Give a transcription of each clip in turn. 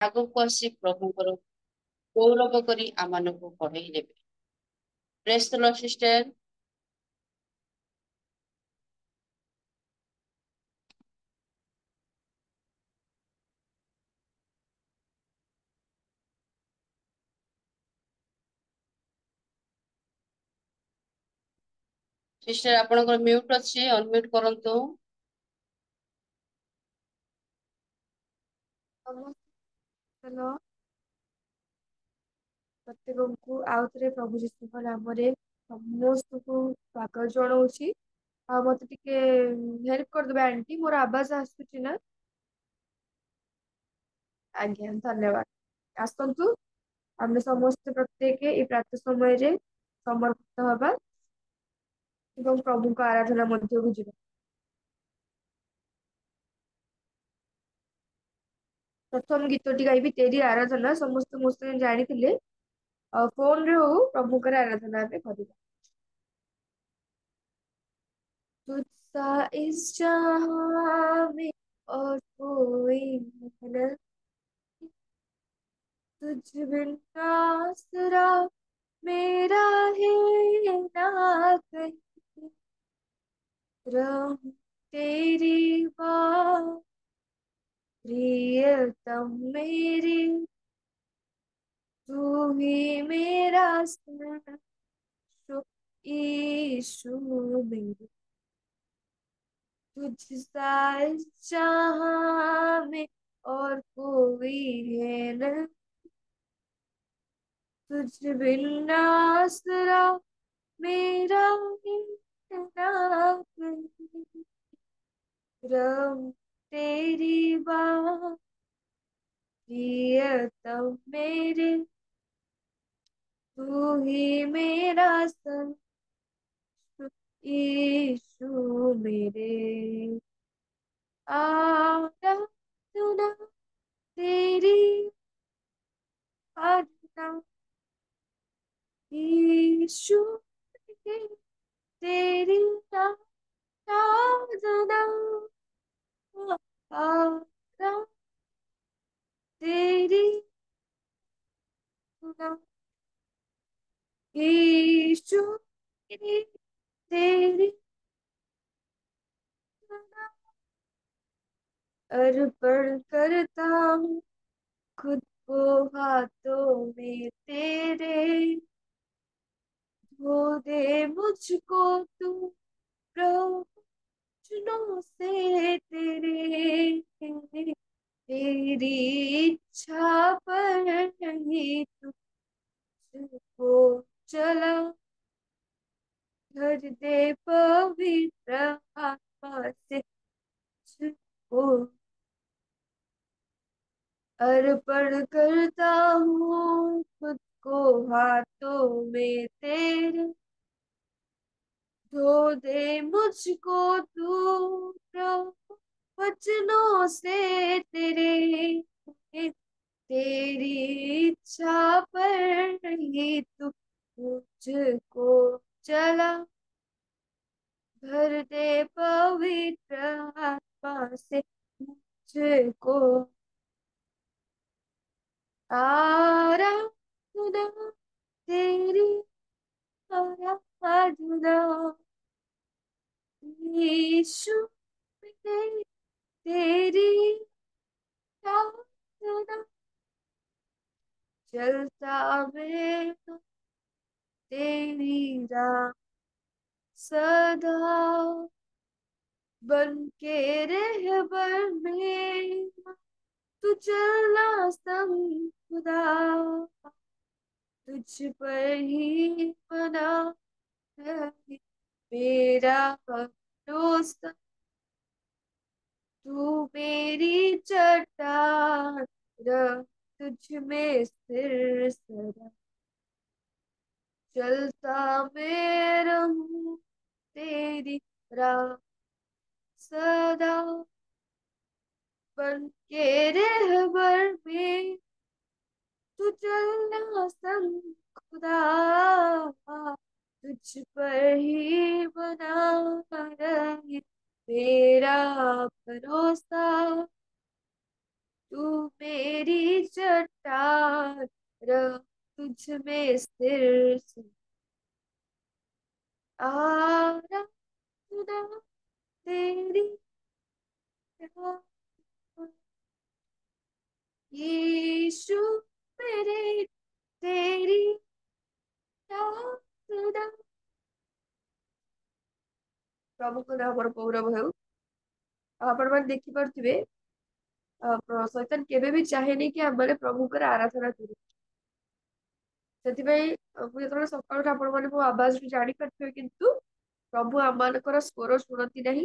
ଆଗକୁ ଆସି ପ୍ରଭୁଙ୍କର ଗୌରବ କରି ଆମମାନଙ୍କୁ ପଢେଇ ଦେବେ। ପ୍ରେଜ୍ ଦ ଲର୍ଡ ସିଷ୍ଟର। ସିଷ୍ଟର ଆପଣଙ୍କର ମ୍ୟୁଟ୍ ଅଛି, ଅନମ୍ୟୁଟ୍ କରନ୍ତୁ। ହ୍ୟାଲୋ, ପ୍ରତ୍ୟେକଙ୍କୁ ଆଉ ଥରେ ପ୍ରଭୁ ଯୀଶୁଙ୍କ ନାମରେ ସମସ୍ତଙ୍କୁ ସ୍ୱାଗତ ଜଣାଉଛି। ଆଉ ମତେ ଟିକେ ହେଲ୍ପ କରିଦେବେ ଆଣ୍ଟି, ମୋର ଆବାଜ ଆସୁଛି ନା? ଆଜ୍ଞା, ଧନ୍ୟବାଦ। ଆସନ୍ତୁ ଆମେ ସମସ୍ତେ ପ୍ରତ୍ୟେକ ଏଇ ପ୍ରାତଃ ସମୟରେ ସମର୍ପିତ ହବା ଏବଂ ପ୍ରଭୁଙ୍କ ଆରାଧନା ମଧ୍ୟକୁ ଯିବା। ପ୍ରଥମ ଗୀତଟି ଗାଇବି ତେରି ଆରାଧନା। ସମସ୍ତେ ମୋ ସହିତ ଜାଣିଥିଲେ फोन रे हो प्रभुଙ୍କର आराधना में କରିବା। तुझसा इस जहां में और कोई नहीं, तुझ बिन आसरा मेरा है ना कहीं, रहूं तेरी बात प्रियतम मेरी, तू ही मेरा सर्वस्व यीशु मेरे। तुझसा इस जहां में और कोई है न, तुझ बिन आसरा मेरा है ना कहीं, रहूं तेरी बात प्रियतम मेरे, तू ही मेरा सर्वस्व यीशु मेरे। आराधना तेरी, आराधना यीशु मेरे, तेरी आराधना, आराधना तेरी आराधना यीशु मेरे, तेरी आराधना। अर्पण करता हूँ खुद को हाथों में तेरे, धो दे मुझको तू प्रभु चरणों से तेरे, तेरी इच्छा पर नहीं तुझको चला, भर दे पवित्र आत्मा से मुझको। अर्पण करता हूँ खुद को हाथों में तेरे, धो दे मुझको तू प्रभु वचनों से तेरे, तेरी इच्छा पर ही तू मुझको चला, भर दे पवित्र आत्मा से मुझको। आराधना तेरी, आराधना यीशु मेरे, तेरी आराधना। चलता मैं तो तेरी राह सदा, बन के रहबर में तू चलना संग खुदा, तुझ पर ही बना है मेरा भरोसा, तू मेरी चट्टान रह तुझ में स्थिर सदा। चलता मैं रहूं तेरी राह सदा, बन के रहबर में तू चलना संग खुदा, तुझ पर ही बना रहे मेरा भरोसा, तू मेरी चट्टान, तुझ में स्थिर से आराधना तेरी है। यीशु मेरे, तेरी आराधना। ପ୍ରଭୁଙ୍କ ନାମର ଗୌରବ ହେଉ। ଆଉ ଆପଣମାନେ ଦେଖିପାରୁଥିବେ, ଶୈତାନ କେବେ ବି ଚାହେଁନି କି ଆମମାନେ ପ୍ରଭୁଙ୍କର ଆରାଧନା କରୁ। ସେଥିପାଇଁ ମୁଁ ଯେତେବେଳେ ସକାଳୁ ଆପଣମାନେ ମୋ ଆବାଜରୁ ଜାଣିପାରୁଥିବେ, କିନ୍ତୁ ପ୍ରଭୁ ଆମମାନଙ୍କର ସ୍ୱର ଶୁଣନ୍ତି ନାହିଁ,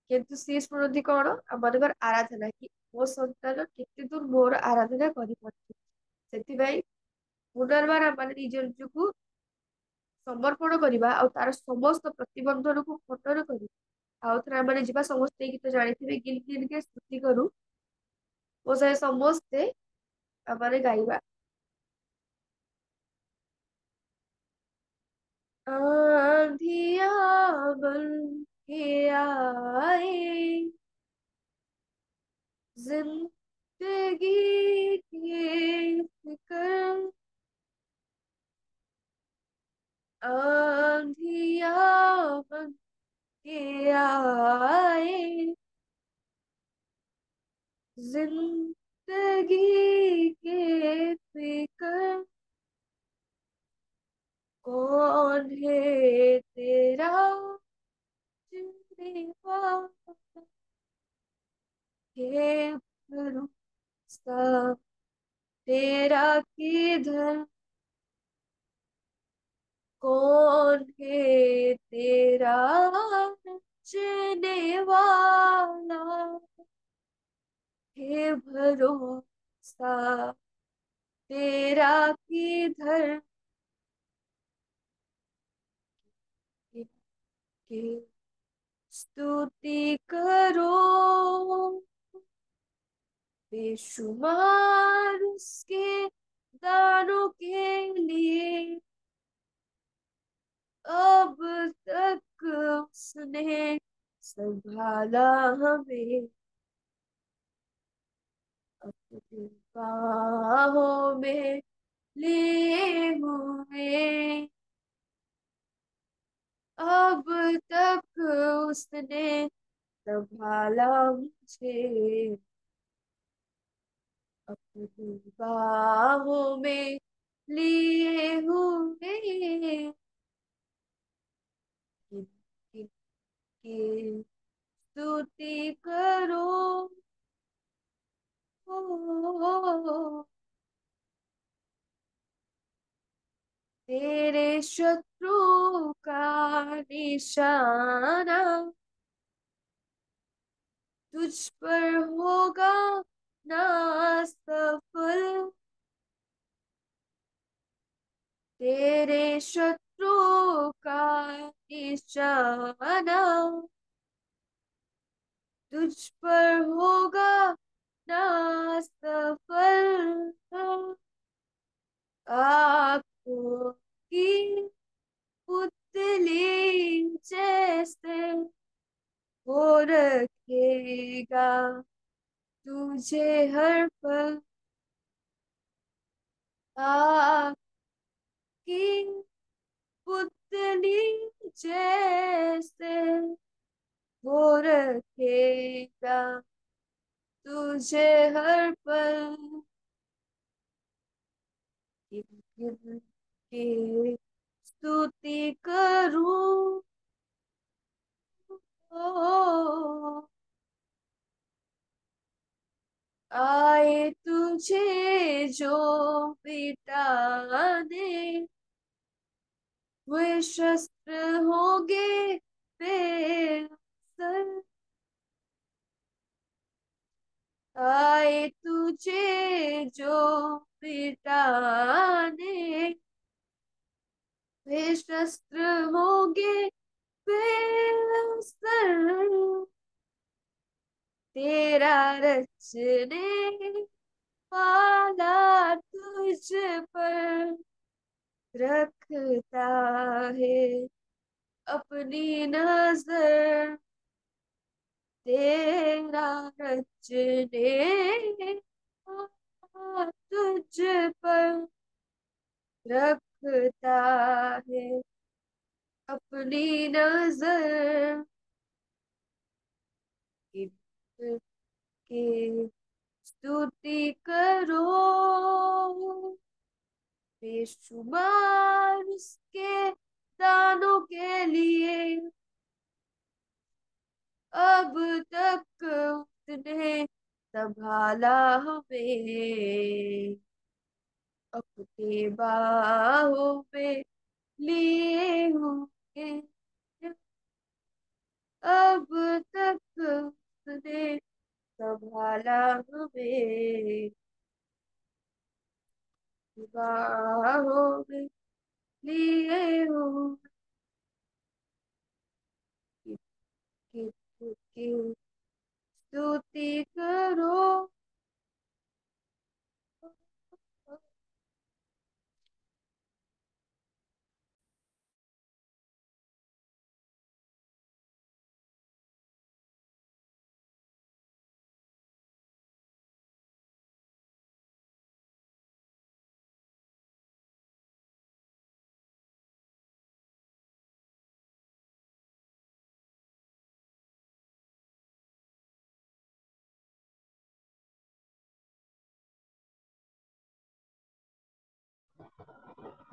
କିନ୍ତୁ ସିଏ ଶୁଣନ୍ତି କଣ, ଆମମାନଙ୍କର ଆରାଧନା, କି ମୋ ସନ୍ତାନ କେତେ ଦୂର ମୋର ଆରାଧନା କରିପାରୁଛି। ସେଥିପାଇଁ ପୁନର୍ବାର ଆମମାନେ ନିଜ ନିଜକୁ ସମର୍ପଣ କରିବା ଆଉ ତାର ସମସ୍ତ ପ୍ରତିବନ୍ଧନକୁ ଖଣ୍ଡନ କରି ଆଉ ଥରେ ଆମମାନେ ଯିବା। ସମସ୍ତେ ଏଇ ଗୀତ ଜାଣିଥିବେ, ଗିଲ ଗିଲ କେ ସ୍ତୁତି କରୁ। ମୋ ସାଙ୍ଗେ ସମସ୍ତେ ଆମମାନେ ଗାଇବା। आंधियाँ बन के आए, जिंदगी की फिकर। आंधियाँ बन के आए, जिंदगी के फिकर। कौन है तेरा चुनने वाला, है भरोसा तेरा किधर। कौन है तेरा नचने वाला, है भरोसा तेरा किधर। के स्तुति करो बेशुमार उसके दानों के लिए। अब तक उसने संभाला हमें, अपनी बाहों में लिए हुए। अब तक उसने संभाला मुझे, अपनी बाहों में लिए हुए। की स्तुति करो, ओ, तेरे शत्रु का निशाना तुझ पर होगा ना सफल। तेरे शत्रु का निशाना तुझ पर होगा ना सफल। आंखों की पुतली जैसे वो रखेगा तुझे हर पल। आँख की पुतली जैसे वो रखेगा तुझे हर पल। गिन गिन के स्तुति करूं, ओ, आए तुझे जो मिटाने, वे शस्त्र होंगे बेअसर। आए तुझे जो मिटाने, वे शस्त्र होंगे बेअसर। तेरा रचने वाला तुझ पर रखता है अपनी नजर। तेरा जिसने तुझ पर रखता है अपनी नजर, की स्तुति करो बेशुमार उसके दानों के लिए। अब तक उसने संभाला हमें, अपने बाहों में लिए हुए। अब तक उसने संभाला हमें, बाहों में लिए हुए। की स्तुति करो।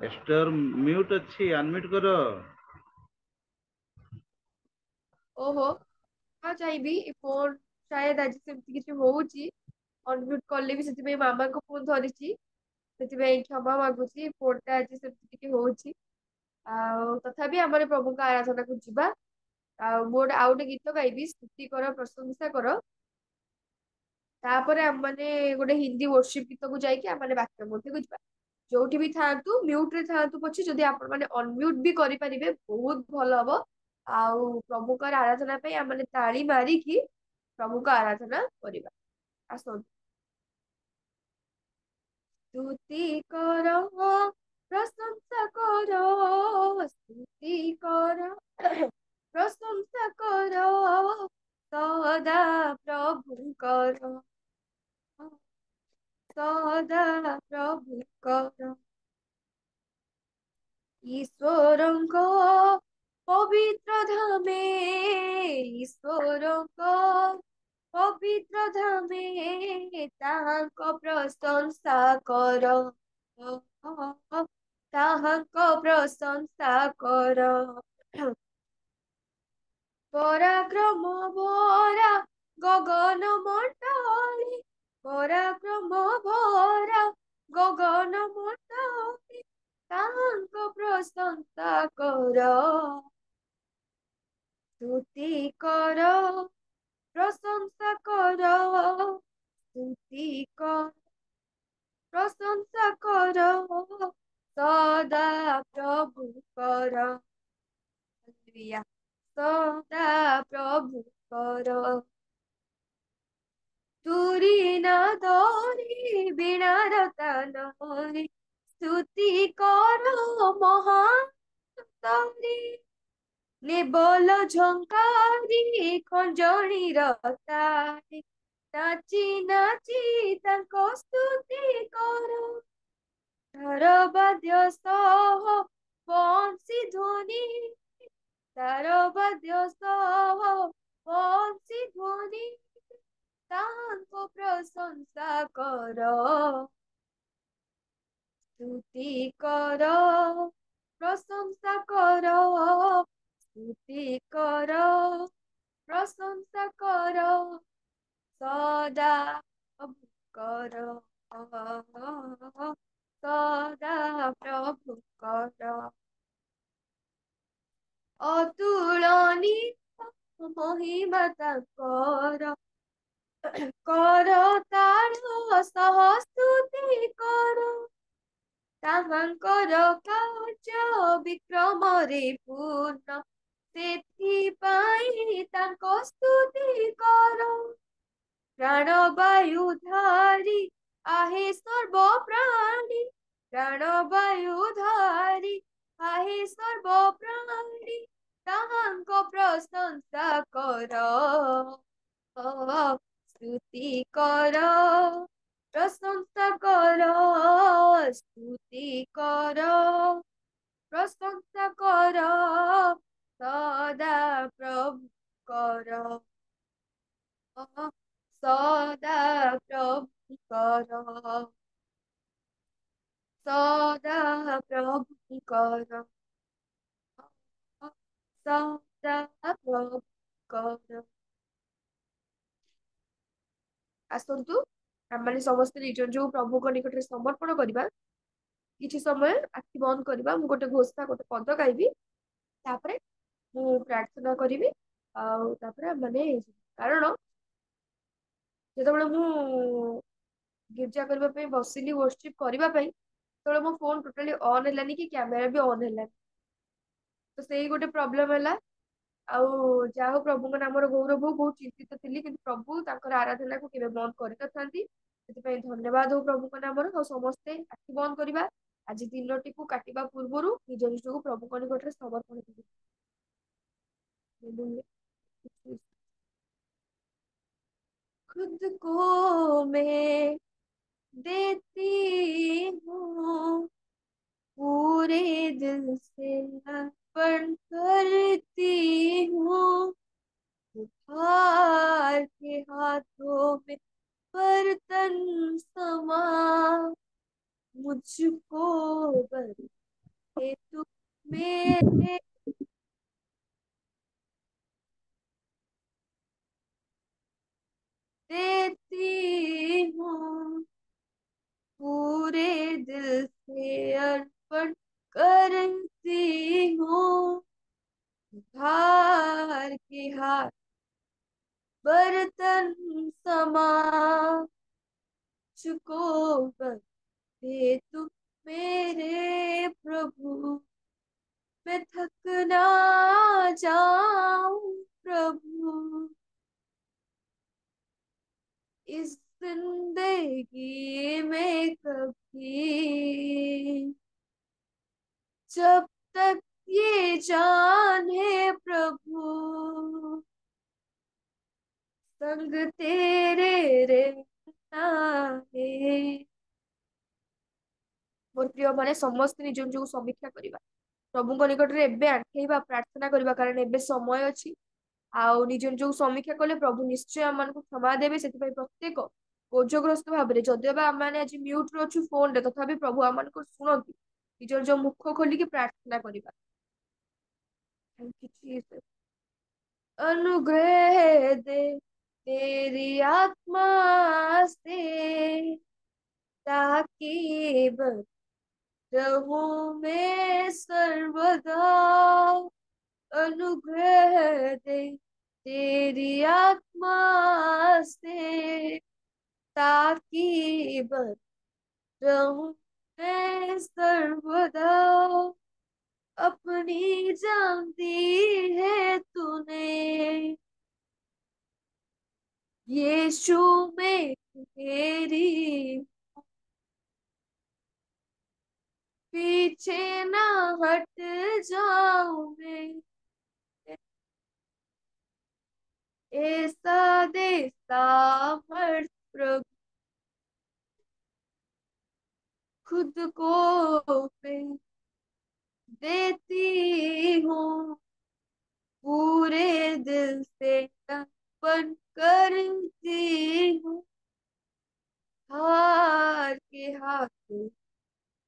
एस्टर म्यूट अच्छी अनम्यूट करो। ओहो, हाँ चाहिए फोन शायद आज सेमती किसी होउची, ଅନମ୍ୟୁଟ କଲେ ବି ସେଥିପାଇଁ ମାମାଙ୍କ ଫୋନ ଧରିଛି, ସେଥିପାଇଁ କ୍ଷମା ମାଗୁଛି। ଫୋନଟା ଆଜି ସେମିତି ଟିକେ ହଉଛି। ଆଉ ତଥାପି ଆମର ପ୍ରଭୁଙ୍କ ଆରାଧନାକୁ ଯିବା। ଆଉ ମୁଁ ଆଉ ଗୋଟେ ଗୀତ ଗାଇବି, ସ୍ତୁତି କର ପ୍ରଶଂସା କର। ତାପରେ ଆମମାନେ ଗୋଟେ ହିନ୍ଦୀ worship ଗୀତକୁ ଯାଇକି ଆମମାନେ ବାକ୍ୟ ମଧ୍ୟକୁ ଯିବା। ଯୋଉଠି ବି ଥାଆନ୍ତୁ ମ୍ୟୁଟ ରେ ଥାଆନ୍ତୁ ପଛେ, ଯଦି ଆପଣ ମାନେ ଅନମ୍ୟୁଟ ବି କରିପାରିବେ ବହୁତ ଭଲ ହବ। ଆଉ ପ୍ରଭୁଙ୍କର ଆରାଧନା ପାଇଁ ଆମମାନେ ତାଳି ମାରିକି ପ୍ରଭୁଙ୍କ ଆରାଧନା କରିବା। ଆସନ୍ତୁ। ସ୍ତୁତି କର ପ୍ରଶଂସା କର, ସ୍ତୁତି କର ପ୍ରଶଂସା କର, ସଦା ପ୍ରଭୁଙ୍କର, ସଦା ପ୍ରଭୁଙ୍କର। ଈଶ୍ୱରଙ୍କ ପବିତ୍ର ଧାମେ, ଈଶ୍ୱରଙ୍କ ପବିତ୍ର ଧାମେ ତାହାଙ୍କ ପ୍ରଶଂସା କର, ତାହାଙ୍କ ପ୍ରଶଂସା କର। ପରାକ୍ରମ ଭରା ଗଗନ ମଣ୍ଡଳୀ, ପରାକ୍ରମ ଭରା ଗଗନ ମଣ୍ଡଳୀ ତାହାଙ୍କ ପ୍ରଶଂସା କର। ସ୍ତୁତି କର ପ୍ରଶଂସା କର, ସ୍ତୁତି କର ପ୍ରଶଂସା କର, ସଦା ପ୍ରଭୁଙ୍କର, ହାଲେଲୁୟା, ସଦା ପ୍ରଭୁଙ୍କର। ତୁରୀ ନାଦରେ ବୀଣାର ତାନରେ ସ୍ତୁତି କର ମହାନ୍ତରୀ, ନେବଲ ଝଙ୍କାରି ଖଞ୍ଜଣିର ତାରେ ନାଚି ନାଚି ତାଙ୍କ ସ୍ତୁତି କର। ତାରବାଦ୍ୟ ସହ ବଂଶୀ ଧ୍ୱନି, ତାରବାଦ୍ୟ ସହ ବଂଶୀ ଧ୍ୱନି ତାହାଙ୍କ ପ୍ରଶଂସା କର। ସ୍ତୁତି କର ପ୍ରଶଂସା କର, ସ୍ତୁତି କର ପ୍ରଶଂସା କର, ସଦା ପ୍ରଭୁଙ୍କର, ସଦା ପ୍ରଭୁଙ୍କର। ଅତୁଳନୀୟ ମହିମା ତାଙ୍କର, କର ତାଳ ସହ ସ୍ତୁତି କର। ତାହାଙ୍କର କାର୍ଯ୍ୟ ବିକ୍ରମରେ ପୂର୍ଣ୍ଣ, ସେଥିପାଇଁ ତାଙ୍କ ସ୍ତୁତି କର। ପ୍ରାଣବାୟୁ ଧାରି आहे ସର୍ବ ପ୍ରାଣୀ, ପ୍ରାଣବାୟୁ ଧାରି आहे ସର୍ବ ପ୍ରାଣୀ ତାହାଙ୍କ ପ୍ରଶଂସା କର। स्तुति कर प्रशंसा कर स्तुति कर प्रशंसा कर सदा प्रभु कर सदा प्रभु कर सदा प्रभु कर ସଦା ପ୍ରଭୁ କର। ଆସନ୍ତୁ ଆମମାନେ ସମସ୍ତେ ନିଜ ନିଜକୁ ପ୍ରଭୁଙ୍କ ନିକଟରେ ସମର୍ପଣ କରିବା। କିଛି ସମୟ ଆଖି ବନ୍ଦ କରିବା। ମୁଁ ଗୋଟେ ଘୋଷା ଗୋଟେ ପଦ ଗାଇବି, ତାପରେ ମୁଁ ପ୍ରାର୍ଥନା କରିବି, ଆଉ ତାପରେ ଆମମାନେ କାରଣ ଯେତେବେଳେ ମୁଁ ଗିର୍ଜା କରିବା ପାଇଁ ବସିଲି worship କରିବା ପାଇଁ, ସେତେବେଳେ ମୋ ଫୋନ ଟୋଟାଲି ଅନ୍ ହେଲାନି କି କ୍ୟାମେରା ବି ଅନ୍ ହେଲାନି। ତ ସେଇ ଗୋଟେ ପ୍ରୋବ୍ଲେମ ହେଲା। ଆଉ ଯାହା ହଉ ପ୍ରଭୁଙ୍କ ନାମର ଗୌରବ ହଉ, ବହୁତ ଚିନ୍ତିତ ଥିଲି, କିନ୍ତୁ ପ୍ରଭୁ ତାଙ୍କର ଆରାଧନାକୁ କେବେ ବନ୍ଦ କରିନଥାନ୍ତି। ସେଥିପାଇଁ ଧନ୍ୟବାଦ ହଉ ପ୍ରଭୁଙ୍କ ନାମର। ଆଉ ସମସ୍ତେ ଆଖି ବନ୍ଦ କରିବା। ଆଜି ଦିନଟିକୁ କାଟିବା ପୂର୍ବରୁ ନିଜ ନିଜକୁ ପ୍ରଭୁଙ୍କ ନିକଟରେ ସମର୍ପଣ କରିବା। खुद को मैं देती हूँ, पूरे दिल से अर्पण करती हूँ। हार के हाथों में बर्तन समा, मुझको बस दे तू मेरे देती हूँ, पूरे दिल से अर्पण करती हूँ। हार के हाथ बर्तन समा, मुझको बस दे तू मेरे प्रभु। मैं थक ना जाऊं प्रभु, इस जिंदगी में कभी, जब तक ये जान है प्रभु, संग तेरे रहना है। ମୋର ପ୍ରିୟ ମାନେ ସମସ୍ତେ ନିଜ ନିଜକୁ ସମୀକ୍ଷା କରିବା, ପ୍ରଭୁଙ୍କ ନିକଟରେ ଏବେ ଆଣ୍ଠେଇବା, ପ୍ରାର୍ଥନା କରିବା, କାରଣ ଏବେ ସମୟ ଅଛି। ଆଉ ନିଜ ନିଜକୁ ସମୀକ୍ଷା କଲେ ପ୍ରଭୁ ନିଶ୍ଚୟ ଆମମାନଙ୍କୁ କ୍ଷମା ଦେବେ। ସେଥିପାଇଁ ପ୍ରତ୍ୟେକ ବୋଝଗ୍ରସ୍ତ ଭାବରେ, ଯଦିଓ ବା ଆମେ ଆଜି ମ୍ୟୁଟ ରେ ଅଛୁ ଫୋନରେ, ତଥାପି ପ୍ରଭୁ ଆମମାନଙ୍କୁ ଶୁଣନ୍ତି। ନିଜ ନିଜ ମୁଖ ଖୋଲିକି ପ୍ରାର୍ଥନା କରିବା। Thank you, Jesus। अनुग्रह दे तेरी आत्मा से, ताकि बस रहूं मैं सर्वदा। अनुग्रह दे तेरी आत्मा से, ताकि बस रहूं मैं सर्वदा। अपनी जान दी है तूने यीशु में तेरी, पीछे ना हट जाऊं मैं। ऐसा दे सामर्थ प्रभु, खुद को मैं देती हूँ, पूरे दिल से अर्पण करती हूँ। हार के हाथों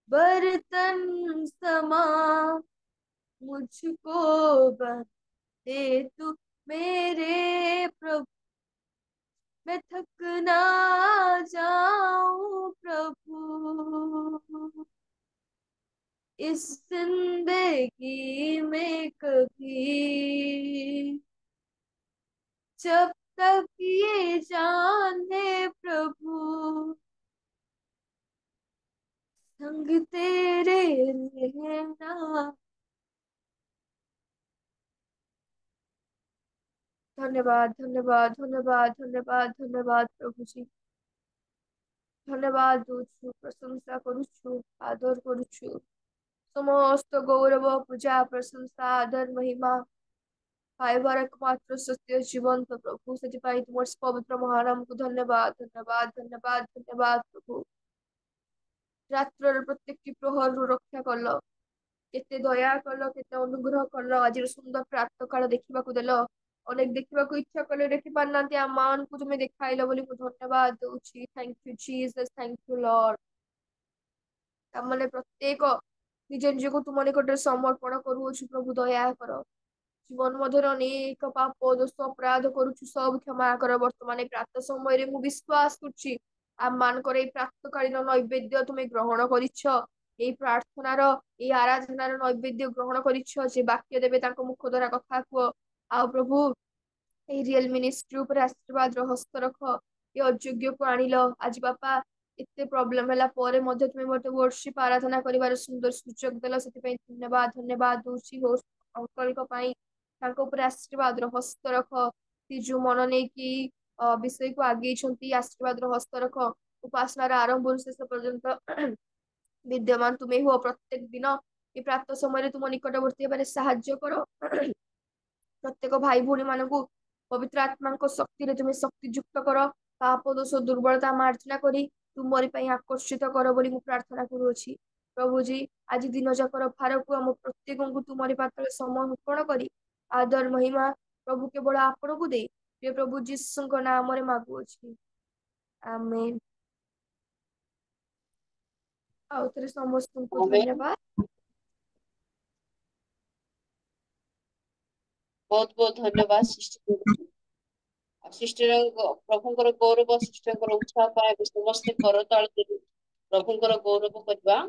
बर्तन समा, मुझको बस दे तू मेरे प्रभु। मैं थक ना जाऊं प्रभु, इस जिंदगी में कभी, जब तक ये जान है प्रभु, संग तेरे रहना। धन्यवाद धन्यवाद धन्यवाद धन्यवाद धन्यवाद प्रभु जी। धन्यवाद दउछु, प्रशंसा करुछु, आदर करुछु। समस्त गौरव पूजा प्रशंसा आदर महिमा ପାଇବାର ଏକମାତ୍ର ସତ୍ୟ ଜୀବନ୍ତ ପ୍ରଭୁ। ସେଥିପାଇଁ ତୁମର ପବିତ୍ର ମହାନାମକୁ ଧନ୍ୟବାଦ, ଧନ୍ୟବାଦ, ଧନ୍ୟବାଦ, ଧନ୍ୟବାଦ ପ୍ରଭୁ। ରାତ୍ରର ପ୍ରତ୍ୟେକଟି ପ୍ରହରରୁ ରକ୍ଷା କଲ, କେତେ ଦୟା କଲ, କେତେ ଅନୁଗ୍ରହ କଲ, ଆଜିର ସୁନ୍ଦର ପ୍ରାତଃ କାଳ ଦେଖିବାକୁ ଦେଲ। ଅନେକ ଦେଖିବାକୁ ଇଚ୍ଛା କଲେ ଦେଖି ପାରୁନାହାନ୍ତି, ଆମ ମାନଙ୍କୁ ତୁମେ ଦେଖାଇଲ ବୋଲି ମୁଁ ଧନ୍ୟବାଦ ଦଉଛି। Thank you Jesus, thank you Lord. ଆମମାନେ ପ୍ରତ୍ୟେକ ନିଜ ନିଜକୁ ତୁମ ନିକଟରେ ସମର୍ପଣ କରୁଅଛୁ ପ୍ରଭୁ, ଦୟା କର। ଜୀବନ ମଧ୍ୟରେ ଅନେକ ପାପ ଦୋଷ ଅପରାଧ କରୁଛୁ, ସବୁ କ୍ଷମା କର। ବର୍ତ୍ତମାନ ଏଇ ପ୍ରାତଃ ସମୟରେ ମୁଁ ବିଶ୍ୱାସ କରୁଛି ଆମ ମାନଙ୍କର ଏଇ ପ୍ରାତଃକାଳୀନ ନୈବେଦ୍ୟ ତୁମେ ଗ୍ରହଣ କରିଛ। ଏଇ ପ୍ରାର୍ଥନାର ଏଇ ଆରାଧନାର ନୈବେଦ୍ୟ ଗ୍ରହଣ କରିଛ। ଯେ ବାକ୍ୟ ଦେବେ ତାଙ୍କ ମୁଖ ଦ୍ୱାରା କଥା କୁହ। ଆଉ ପ୍ରଭୁ ଏଇ ରିଏଲ ମିନିଷ୍ଟ୍ରି ଉପରେ ଆଶୀର୍ବାଦର ହସ୍ତ ରଖ। ଏ ଅଯୋଗ୍ୟକୁ ଆଣିଲ ଆଜି ବାପା, ଏତେ ପ୍ରୋବ୍ଲେମ ହେଲା ପରେ ମଧ୍ୟ ତୁମେ ମତେ worship ଆରାଧନା କରିବାର ସୁନ୍ଦର ସୁଯୋଗ ଦେଲ, ସେଥିପାଇଁ ଧନ୍ୟବାଦ, ଧନ୍ୟବାଦ ଦଉଛି ହୋଷ୍ଟ ଅଙ୍କଲଙ୍କ ପାଇଁ। ତାଙ୍କ ଉପରେ ଆଶୀର୍ବାଦର ହସ୍ତ ରଖ। ସେ ଯୋଉ ମନ ନେଇକି ବିଷୟକୁ ଆଗେଇଛନ୍ତି, ଆଶୀର୍ବାଦର ହସ୍ତ ରଖ। ଉପାସନାର ଆରମ୍ଭରୁ ଶେଷ ପର୍ଯ୍ୟନ୍ତ ବିଦ୍ୟମାନ ତୁମେ ହୁଅ। ପ୍ରତ୍ୟେକ ଦିନ ଏ ପ୍ରାତଃ ସମୟରେ ତୁମ ନିକଟବର୍ତ୍ତୀ ହେବାରେ ସାହାଯ୍ୟ କର। ପ୍ରତ୍ୟେକ ଭାଇ ଭଉଣୀ ମାନଙ୍କୁ ପବିତ୍ର ଆତ୍ମାଙ୍କ ଶକ୍ତିରେ ତୁମେ ଶକ୍ତି ଯୁକ୍ତ କର। ପାପ ଦୋଷ ଦୁର୍ବଳତା ମାର୍ଜନା କରି ତୁମରି ପାଇଁ ଆକର୍ଷିତ କର ବୋଲି ମୁଁ ପ୍ରାର୍ଥନା କରୁଅଛି। ପ୍ରଭୁଜୀ ଆଜି ଦିନ ଯାକର ଭାରକୁ ଆମ ପ୍ରତ୍ୟେକଙ୍କୁ ତୁମରି ପାଖରେ ସମର୍ପଣ କରି ଆଦର ମହିମା ପ୍ରଭୁ କେବଳ ଆପଣଙ୍କୁ ଦେଇ ପ୍ରିୟ ପ୍ରଭୁ ଯୀଶୁଙ୍କ ନାମରେ ମାଗୁଅଛି, ଆମେନ୍। ଆଉ ଥରେ ସମସ୍ତଙ୍କୁ ଆମେନ୍। ଧନ୍ୟବାଦ। ବହୁତ ବହୁତ ଧନ୍ୟବାଦ ସିଷ୍ଟର। ସିଷ୍ଟର ପ୍ରଭୁଙ୍କର ଗୌରବ, ସିଷ୍ଟରଙ୍କର ଉତ୍ସାହ ପାଇଁ ଆମେ ସମସ୍ତେ କରତାଳ ଦେଇ ପ୍ରଭୁଙ୍କର ଗୌରବ କରିବା।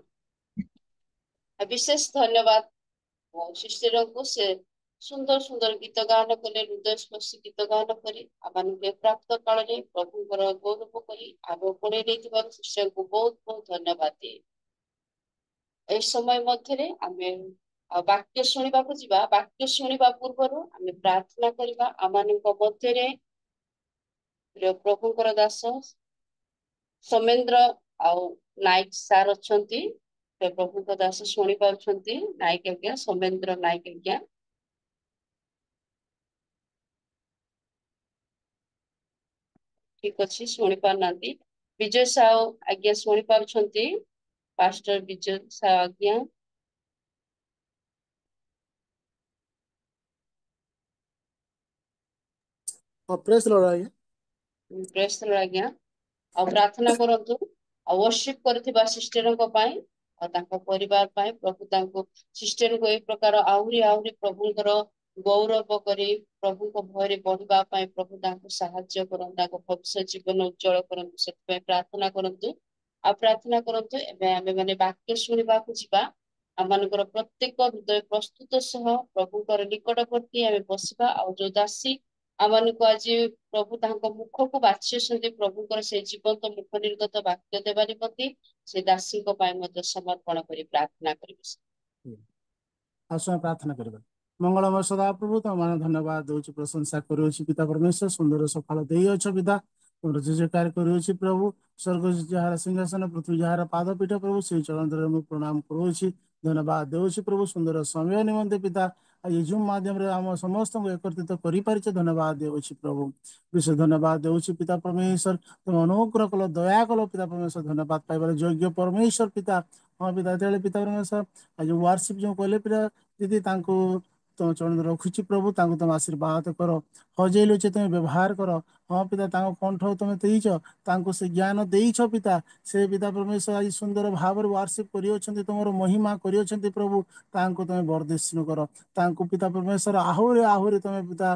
ବିଶେଷ ଧନ୍ୟବାଦ ସିଷ୍ଟରଙ୍କୁ। ସେ ସୁନ୍ଦର ସୁନ୍ଦର ଗୀତ ଗାନ କଲେ, ହୃଦୟସ୍ପର୍ଶୀ ଗୀତ ଗାନ କରି ଆମମାନଙ୍କୁ ପ୍ରାପ୍ତ କାଳରେ ପ୍ରଭୁଙ୍କର ଗୌରବ କରି ଆଗ ପଢେଇ ଦେଇଥିବାରୁ ସିଷ୍ଟରଙ୍କୁ ବହୁତ ବହୁତ ଧନ୍ୟବାଦ ଦିଏ। ଏହି ସମୟ ମଧ୍ୟରେ ଆମେ ବାକ୍ୟ ଶୁଣିବାକୁ ଯିବା। ବାକ୍ୟ ଶୁଣିବା ପୂର୍ବରୁ ଆମେ ପ୍ରାର୍ଥନା କରିବା। ଆମମାନଙ୍କ ମଧ୍ୟରେ ପ୍ରଭୁଙ୍କର ଦାସ ସୌମେନ୍ଦ୍ର ଆଉ ନାୟକ ସାର୍ ଅଛନ୍ତି। ପ୍ରଭୁଙ୍କ ଦାସ ଶୁଣି ପାରୁଛନ୍ତି? ନାୟକ ଆଜ୍ଞା, ସୌମେନ୍ଦ୍ର ନାୟକ ଆଜ୍ଞା। ଠିକ ଅଛି, ଶୁଣି ପାରୁନାହାନ୍ତି। ବିଜୟ ସାହୁ ଆଜ୍ଞା ଶୁଣି ପାରୁଛନ୍ତି? ପାଷ୍ଟର ବିଜୟ ସାହୁ ଆଜ୍ଞା। ପ୍ରେସ୍ ଲର୍ଡ ଆଜ୍ଞା। ପ୍ରେସ୍ ଦ ଲର୍ଡ ଆଜ୍ଞା। ଆଉ ପ୍ରାର୍ଥନା କରନ୍ତୁ ଆଉ worship କରୁଥିବା ସିଷ୍ଟରଙ୍କ ପାଇଁ ଆଉ ତାଙ୍କ ପରିବାର ପାଇଁ। ପ୍ରଭୁ ତାଙ୍କୁ ସିଷ୍ଟରଙ୍କୁ ଏହି ପ୍ରକାର ଆହୁରି ଆହୁରି ପ୍ରଭୁଙ୍କର ଗୌରବ କରି ପ୍ରଭୁଙ୍କ ଭୟରେ ବଢିବା ପାଇଁ ପ୍ରଭୁ ତାଙ୍କୁ ସାହାଯ୍ୟ କରନ୍ତୁ, ତାଙ୍କ ଭବିଷ୍ୟତ ଜୀବନ ଉଜ୍ଜଳ କରନ୍ତୁ। ସେଥିପାଇଁ ପ୍ରାର୍ଥନା କରନ୍ତୁ। ଆଉ ପ୍ରାର୍ଥନା କରନ୍ତୁ। ଏବେ ଆମେ ମାନେ ବାକ୍ୟ ଶୁଣିବାକୁ ଯିବା। ଆମମାନଙ୍କର ପ୍ରତ୍ୟେକ ହୃଦୟ ପ୍ରସ୍ତୁତ ସହ ପ୍ରଭୁଙ୍କର ନିକଟବର୍ତ୍ତୀ ଆମେ ବସିବା। ଆଉ ଯୋଉ ଦାସୀ ଆମମାନଙ୍କୁ ଆଜି ପ୍ରଭୁ ତାଙ୍କ ମୁଖକୁ ବାଛିଛନ୍ତି, ପ୍ରଭୁଙ୍କର ସେ ଜୀବନ୍ତ ମୁଖ ନିର୍ଗତ ବାକ୍ୟ ଦେବା ନିମନ୍ତେ ସେ ଦାସୀଙ୍କ ପାଇଁ ମଧ୍ୟ ସମର୍ପଣ କରି ପ୍ରାର୍ଥନା କରିବେ। ଆସୁ ଆମେ ପ୍ରାର୍ଥନା କରିବା। ମଙ୍ଗଳମୟ ସଦାପ୍ରଭୁ ତମମାନେ ଧନ୍ୟବାଦ ଦଉଛି, ପ୍ରଶଂସା କରୁଅଛି ପିତା ପରମେଶ୍ୱର। ସୁନ୍ଦର ସକାଳ ଦେଇଅଛ ପିତା, ତୁମର ଜୟ କରୁଅଛି ପ୍ରଭୁ। ସ୍ୱର୍ଗ ଯାହାର ସିଂହାସନ, ପୃଥ୍ୱୀ ଯାହାର ପାଦ ପୀଠ ପ୍ରଭୁ, ସେଇ ଚଳନ୍ତରେ ମୁଁ ପ୍ରଣାମ କରୁଅଛି, ଧନ୍ୟବାଦ ଦେଉଛି ପ୍ରଭୁ ସୁନ୍ଦର ସମୟ ନିମନ୍ତେ ପିତା। ଆଜି ଜୁମ୍ ମାଧ୍ୟମରେ ଆମ ସମସ୍ତଙ୍କୁ ଏକତ୍ରିତ କରିପାରିଛେ, ଧନ୍ୟବାଦ ଦେଉଛି ପ୍ରଭୁ। ବିଶେଷ ଧନ୍ୟବାଦ ଦେଉଛି ପିତା ପରମେଶ୍ୱର, ତୁମେ ଅନୁଗ୍ରହ କଲ, ଦୟା କଲ ପିତା ପରମେଶ୍ୱର। ଧନ୍ୟବାଦ ପାଇବାର ଯୋଗ୍ୟ ପରମେଶ୍ୱର ପିତା। ହଁ ପିତା, ଯେତେବେଳେ ପିତା ପରମେଶ୍ୱର ଆଜି ୱାର୍ସିପ ଯେଉଁ କଲେ ପିତା ଦିଦି, ତାଙ୍କୁ ତମ ଚରଣରେ ରଖୁଛି ପ୍ରଭୁ। ତାଙ୍କୁ ତମେ ଆଶୀର୍ବାଦ କର, ହଜେଇ ଲୁଚେ ତମେ ବ୍ୟବହାର କର। ହଁ ପିତା, ତାଙ୍କ କଣ୍ଠ ତମେ ଦେଇଛ, ତାଙ୍କୁ ସେ ଜ୍ଞାନ ଦେଇଛ ପିତା। ସେ ପିତା ପରମେଶ୍ୱର ଆଜି ସୁନ୍ଦର ଭାବରେ ୱାର୍ସିପ କରିଅଛନ୍ତି, ତୁମର ମହିମା କରିଅଛନ୍ତି ପ୍ରଭୁ। ତାଙ୍କୁ ତମେ ବର୍ଦ୍ଧିଷ୍ଣୁ କର। ତାଙ୍କୁ ପିତା ପରମେଶ୍ୱର ଆହୁରି ଆହୁରି ତମେ ପିତା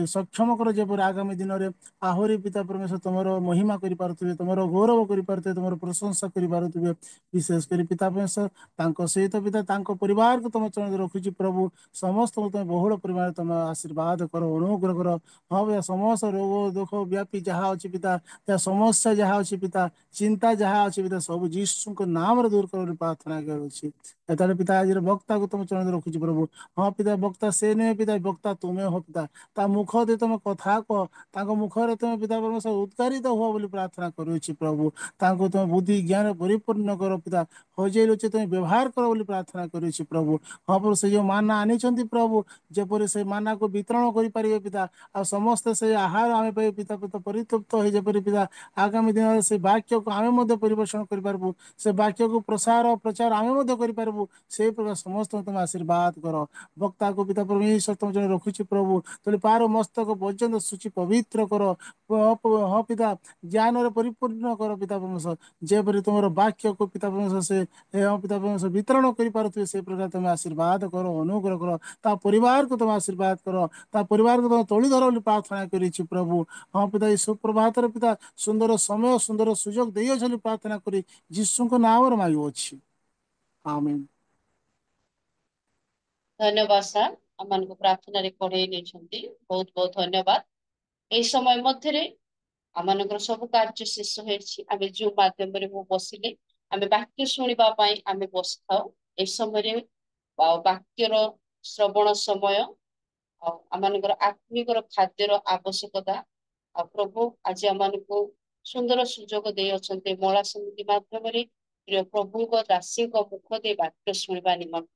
ସକ୍ଷମ କର, ଯେପରି ଆଗାମୀ ଦିନରେ ଆହୁରି ପିତା ପରମେଶ୍ୱର ତମର ମହିମା କରିପାରୁଥିବେ, ତମର ଗୌରବ କରିପାରୁଥିବେ, ତମର ପ୍ରଶଂସା କରିପାରୁଥିବେ। ବିଶେଷ କରି ପିତା ପରମେଶ୍ୱର ତାଙ୍କ ସହିତ ପିତା ତାଙ୍କ ପରିବାରକୁ ତମ ଚରଣରେ ରଖୁଛି ପ୍ରଭୁ। ସମସ୍ତଙ୍କୁ ତମେ ବହୁଳ ପରିମାଣରେ ତମେ ଆଶୀର୍ବାଦ କର, ଅନୁଗ୍ରହ କର। ହଁ ପିତା, ସମସ୍ତ ରୋଗ ଦୁଃଖ दुख व्यापी जहाँ अच्छी पिता या समस्या जहाँ अच्छी पिता चिंता जहाँ अच्छी पिता सब जीशु को नाम दूर कर प्रार्थना करुच्छी एत पिता आज बक्ता को तुम चरण रखुची प्रभु हाँ पिता बक्ता से नुहे पिता बक्ता तुम्हें हो पिता ता मुख दे तुम कथा कह तांको मुखरे तुम पिता परमेश्वर उद्गारित हुआ बोली प्रार्थना करुच्छी प्रभु तांको तुम बुद्धि ज्ञान परिपूर्ण कर पिता हजे लुचे तुम व्यवहार कर बोली प्रार्थना करुच्छी प्रभु हाँ प्रभु से जो माना आनी प्रभु जेपरी से माना को वितरण करें पिता आ समस्त से आहार आम पाई पिता पिता परितृप्त हो जपरी पिता आगामी दिन से वाक्य को आम परिवेषण करूँ से वाक्य को प्रसार प्रचार आम करूँ से प्रकार समस्त तुम आशीर्वाद कर वक्ता को पिता परमेश्वर तुम जन रखुची प्रभु तुम पार मस्तक पर्यंत सूची पवित्र कर हाँ पिता ज्ञान परिपूर्ण कर पिता परमेश्वर जेपरी तुम वाक्य को पिता परमेश्वर से हाँ पिता परमेश्वर वितरण कर से प्रकार तुम आशीर्वाद कर अनुग्रह कर ता परिवार को तुम आशीर्वाद कर ता परिवार को तुम तोली धर बोली प्रार्थना करी प्रभु हाँ पिता सुप्रभात पिता सुंदर समय सुंदर सुजोग दे प्रार्थना करी जीशु को नाम मांगू अच्छी आमीन। धन्यवाद सार आम को प्रार्थना पढ़े नहीं बहुत बहुत धन्यवाद ए समय मध्य आम सब कार्य शेष होमें जो मध्यम बसिले आम वाक्य शुणा आम बस था ए समय वाक्यर श्रवण समय आम आत्मिक खाद्यर आवश्यकता प्रभु आज आम को सुंदर सुजोग दे अच्छा मला समिति मध्यम प्रिय प्रभु दासी मुख दे वाक्य शुणा निमंत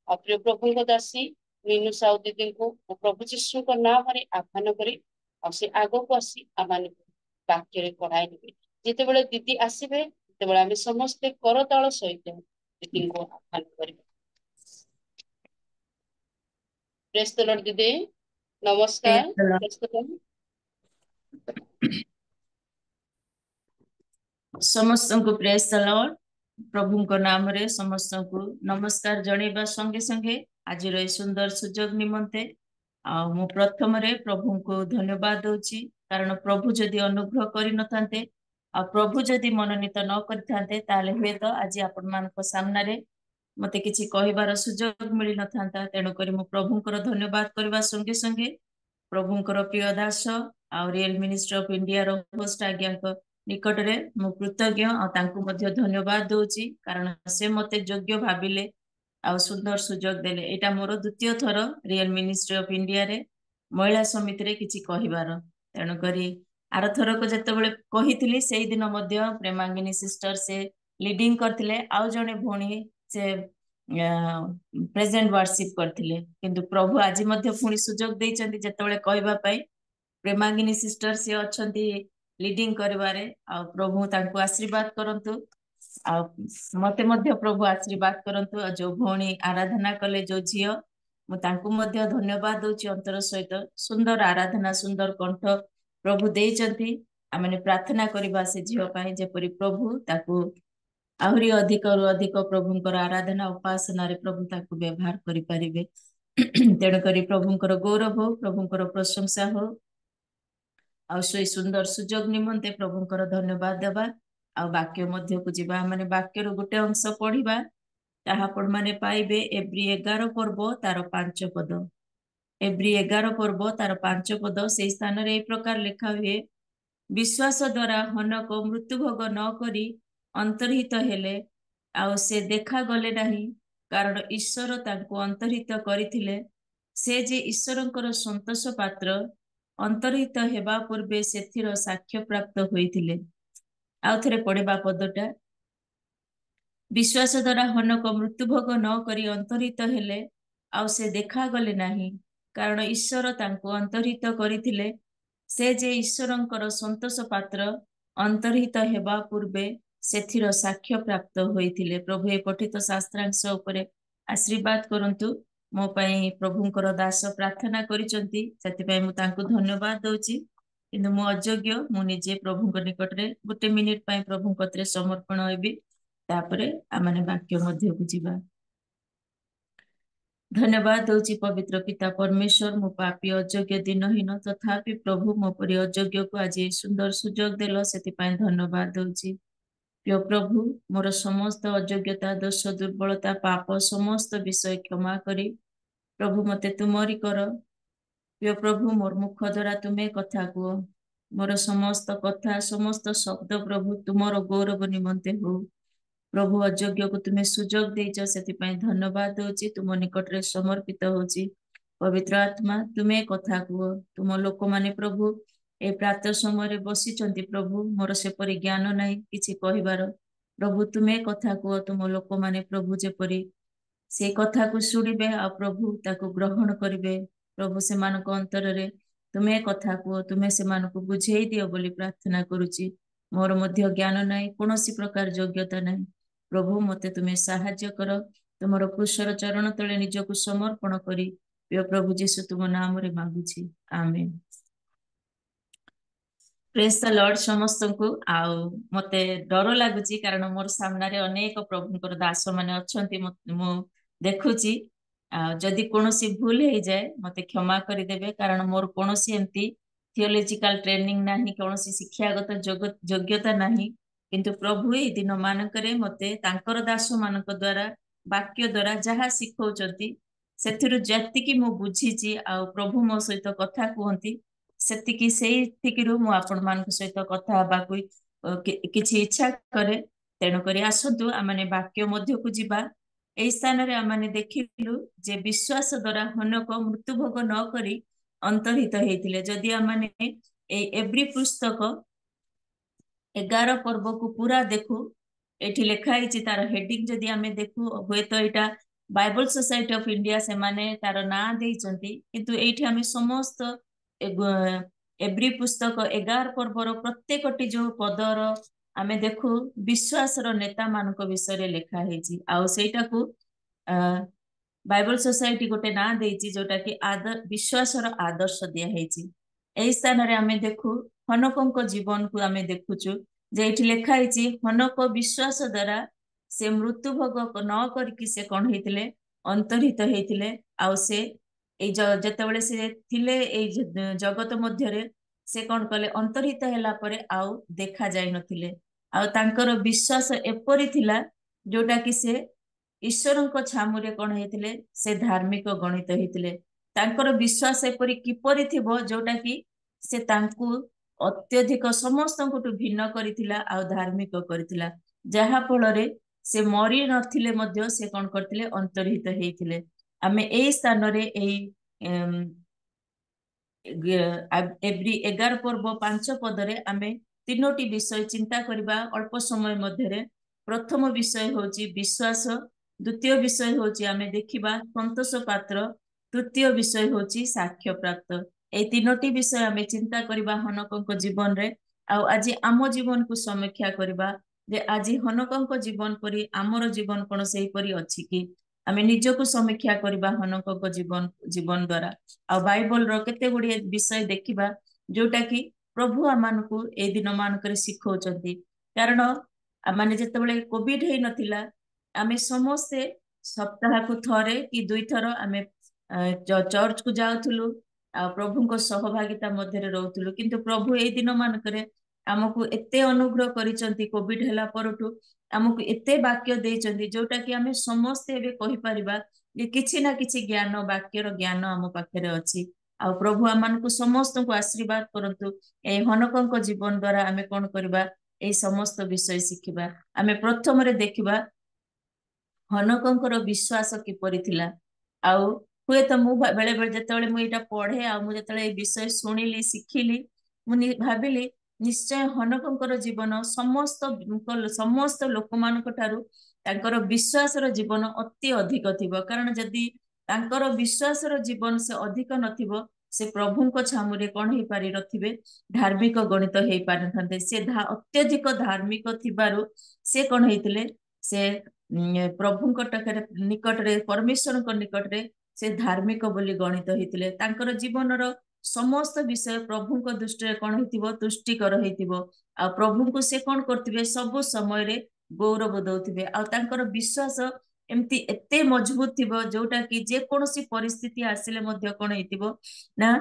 प्रिय प्रभु दासी मीनू साहू दीदी को प्रभु जीशु नाम आह्वान करी से आग को आसी आम वाक्य पढ़ाई ने जिते दीदी आसबे आम समस्ते करताल सहित दीदी को आह्वान कर प्रेज द लॉर्ड दीदी नमस्कार प्रेज द लॉर्ड समस्त को प्रेज द लॉर्ड प्रभु को नाम रे समस्त को नमस्कार जणेबा संगे संगे आज रे सुंदर सुजोग निमंते मु प्रथम रे प्रभु को धन्यवाद दूची कारण प्रभु जदि अनुग्रह करि नथांते आ प्रभु जदि मनोनीत न करथांते ताले हुए तो आज आपण मान को सामना रे मते किछि कहिबार सुजोग मिलि नथांता तेणु करी मु प्रभु को धन्यवाद करबा संगे संगे प्रभु को प्रिय दास आ रियल मिनिस्ट्री ऑफ इंडिया रो होस्ट आज्ञा को निकट रे मु कृतज्ञ आ तांको मध्ये धन्यवाद दोची कारण से मते योग्य भाबिले आ सुंदर सुजोग देले एटा मोर द्वितीय थर रियल मिनिस्ट्री ऑफ इंडिया रे महिला समिति रे किछि कहिबार तेणु करी आर थर को जतबेले कहितली सेही दिन मध्ये प्रेमांगिनी सिस्टर से लीडिंग करथिले आ जने भोणी से प्रेजेंट वर्शिप करथिले किंतु प्रभु आज मध्ये पुणी सुजोग देइचंती जतबेले कहबा पई प्रेमांगिनी सिस्टर से अछंती लीडिंग करबारे आ प्रभु तांको आशीर्वाद करंतु आ मते मध्ये प्रभु आशीर्वाद करंतु जो भोणी आराधना कले जो झियो मु तांको मध्ये धन्यवाद दोची अंतर सहित सुंदर आराधना सुंदर कंठ प्रभु देइचंती आमने प्रार्थना करबा से झियो पाए जेपरि प्रभु ताको आहुरी अधिक रु अधिक प्रभुंकर आराधना उपासना रे प्रभु ताको व्यवहार करि परिबे तेणु करी प्रभुंकर गौरव हो प्रभुंकर प्रशंसा हो आ सुंदर सुजोग निमंते प्रभुंकर धन्यवाद देबा आ वाक्य मध्य को जीवा माने वाक्य रो गोटे अंश पढ़िबा ताहा आपण माने पाइबे एब्री 11 पर्व तार 5 पद एब्री 11 पर्व तार 5 पद से स्थान रे ए प्रकार लिखा हुए विश्वास द्वारा हनक मृत्यु भोग न करी अंतर्हित हेले आ से देखा गले नहीं कारण ईश्वर तांको अंतर्हित करिथिले से जे ईश्वरंकर संतोष पात्र अंतर्हित हेबा पूर्वे सेथिर साक्ष्य प्राप्त होइथिले आउ थरे पढ़िबा पदटा विश्वास द्वारा हनक मृत्यु भोग न करी अंतर्हित हेले आउ से देखा गले नहीं कारण ईश्वर तांको अंतर्हित करिथिले से जे ईश्वरंकर संतोष पात्र अंतर्हित हेबा पूर्वे सेथिर साक्ष्य प्राप्त होइथिले प्रभु ए पठित शास्त्रांश उपरे आशीर्वाद करंतु मो पई प्रभुंकर दास प्रार्थना करिसंती सेति पई मु तांको धन्यवाद दोची किंतु मु अयोग्य मु निजे प्रभुंक निकट रे गोटे मिनिट पई प्रभुंक कतरे समर्पण हेबी तापरे आमने वाक्य मध्य को जीवा धन्यवाद दोची पवित्र पिता परमेश्वर मो पापी अयोग्य दिनहीन तथापि प्रभु मो परि अयोग्य को आज सुंदर सुजोग देलो सेति पई धन्यवाद दोची प्रिय प्रभु मोर समस्त अयोग्यता दोष दुर्बलता पाप समस्त विषय क्षमा करी प्रभु मते तुमरी कर प्रिय प्रभु मोर मुख द्वारा तुमे कथा को मोर समस्त कथा समस्त शब्द प्रभु तुमर गौरव निमंते हो। प्रभु अयोग्य को तुम्हें सुजोग देइछ सेति धन्यवाद दउची तुम निकट रे समर्पित होची। पवित्र आत्मा तुम्हें कथा कुह तुम लोक माने प्रभु ए प्रातः समय बसी प्रभु मोर सेपरी ज्ञान नहीं किछि कहिबार प्रभु तुम्हें कथा कुह तुम लोक माने प्रभु जेपरी से कथा को शुणिबे आ प्रभु ताको ग्रहण करिवे प्रभु से मानको अंतर रे तुम्हें कथा कुह तुम्हें से मानको बुझेई दियो बोली प्रार्थना करूची। मोर मध्य ज्ञान नहीं कोनोसी प्रकार योग्यता नहीं प्रभु मते तुम्हें साहाय्य कर तुमर क्रूशर चरण तले निजको समर्पण करी प्रिय प्रभु जीशु तुम नाम रे मांगुची आमेन। प्रेज द लॉर्ड समस्त को आउ मते डर लागुची कारण मोर सामने रे अनेक प्रभुंकर दास माने अछंती मो देखुची जदि कोनोसी भूल हे जाए मते क्षमा करि देबे कारण मोर कोनोसी एम्ति थियोलॉजिकल ट्रेनिंग नाही कोनोसी शिक्षागत योग्यता नाही किंतु प्रभु ए दिन मानकरे मते तांकर दास मानक द्वारा वाक्य द्वारा जहा सिखौचंती सेथिरु जतिकी मो बुझीची आ प्रभु मो सहित कथा कहंती सेतिकी सेई थिकिरु मो आपण मानक सहित कथा बाकु किछि इच्छा करे तेणु करी आसतु आमाने वाक्य मध्य को जिबा। एई स्थान रे आमाने देखिलु जे विश्वास द्वारा हनक मृत्यु भोग न करी अंतरहित हेतिले। जदि आमाने ए एवरी पुस्तक 11 पर्व को पूरा देखु एठी लेखा हिची तार हेडिंग जदि आमे देखु होय तो एटा बाइबल सोसाइटी ऑफ इंडिया से माने तार ना देइचंती किंतु एठी आमे समस्त एवरी पुस्तक 11 पर्वर प्रत्येकटी जो पदर आमे देखु विश्वास रो नेता मानक विषय लेखा हेची आ सेटा को बाइबल सोसाइटी गोटे ना देइची जोटा कि विश्वास रो आदर्श दिया हेची। एई स्थान रे आमे देखु हनकंक जीवन को आमे देखुचु जे एठी लेखा हेची हनक विश्वास द्वारा से मृत्यु भोग न करके से कौन हेतिले अंतरहित हेतिले आ से ए जेतेबेले से थिले ए जगत मध्य रे से कौन कले अंतरहित हैला परे आउ देखा जाय नथिले आ तांकर विश्वास एपरि थिला जोटा कि से ईश्वरक छामुरे कौन हेतिले से धार्मिक गणित हेतिले। तांकर विश्वास एपरि किपरि थिबो जोटा कि से तांकु अत्यधिक समस्त भिन्न करिथिला आ धार्मिक करिथिला जहा फଳରେ से मरी नथिले मध्य से कौन करथिले अंतरहित हेतिले। आमे एई स्थान रे एई एवरी 11 पर्व 5 पदरे आमे तीनोटी विषय चिंता करबा अल्प समय मध्य रे। प्रथम विषय होची विश्वास द्वितीय विषय होची आमे देखिबा संतोष पात्र तृतीय विषय होची साक्ष्य प्राप्त। ए तीनोटी विषय आमे चिंता करबा हनकंक जीवन रे आ आज आम जीवन को समीक्षा करबा जे आज हनकंक जीवन परी आमर जीवन कोन सेही परी अछि कि आमे निजको समीक्षा करबा हनकंक जीवन द्वारा आ बाइबल रो केते गुडी विषय देखिबा जोटा कि प्रभु आमानकु ए दिन मानकर सिखौचंती। कारण आमाने जेतेबेले कोविड हे नथिला आमे समस्ते सप्ताह को थरे कि 2 थर आमे चर्च को जाउथुलु आ प्रभु को सहभागिता मध्य रे रहउथुलु किंतु प्रभु ए दिन मानकरे आमको एते अनुग्रह करिसंती कोविड हैला परटु आमको एते वाक्य देइचंती जोटा कि आमे समस्त एबे कहि परिबा जे किछि ना किछि ज्ञान वाक्य रो ज्ञान आम पाखरे अछि आ प्रभु आमानकु समस्त को आशीर्वाद करंतु। ए हनकंक जीवन द्वारा आमे कोन करबा ए समस्त विषय सिखिबा। आमे प्रथम रे देखिबा हनकंकर विश्वास किपरि थिला आउ हुए तो मु बेले बेले जेतेबेले मु एटा पढे आ मु जेतेबेले ए विषय सुनिली सिखिली मु भाबिली निश्चय हनकंकर जीवन समस्त लोक मानक ठारू तांकर विश्वास रो जीवन अति अधिक थिबो। कारण जदि तांकर विश्वास रो जीवन से अधिक नथिबो से प्रभुंक छामुरे कोन हे पारि रथिबे धार्मिक गणित हे पारथांते से अत्यधिक धार्मिक थिबारु से कोन हेतिले से प्रभुंक निकट रे परमेश्वर को निकट रे से धार्मिक बोली गणित हेतिले। तांकर जीवन रो समस्त विषय प्रभु को दृष्टि कौन हेतिबो तुष्टिकर हेतिबो आ प्रभु को से कौन करथिबे सब समय रे गौरव दउथिबे आ तांकर विश्वास एमती एते मजबूत थिबो जोटा कि जे कोनोसी परिस्थिति आसिले मध्य कोन हेतिबो ना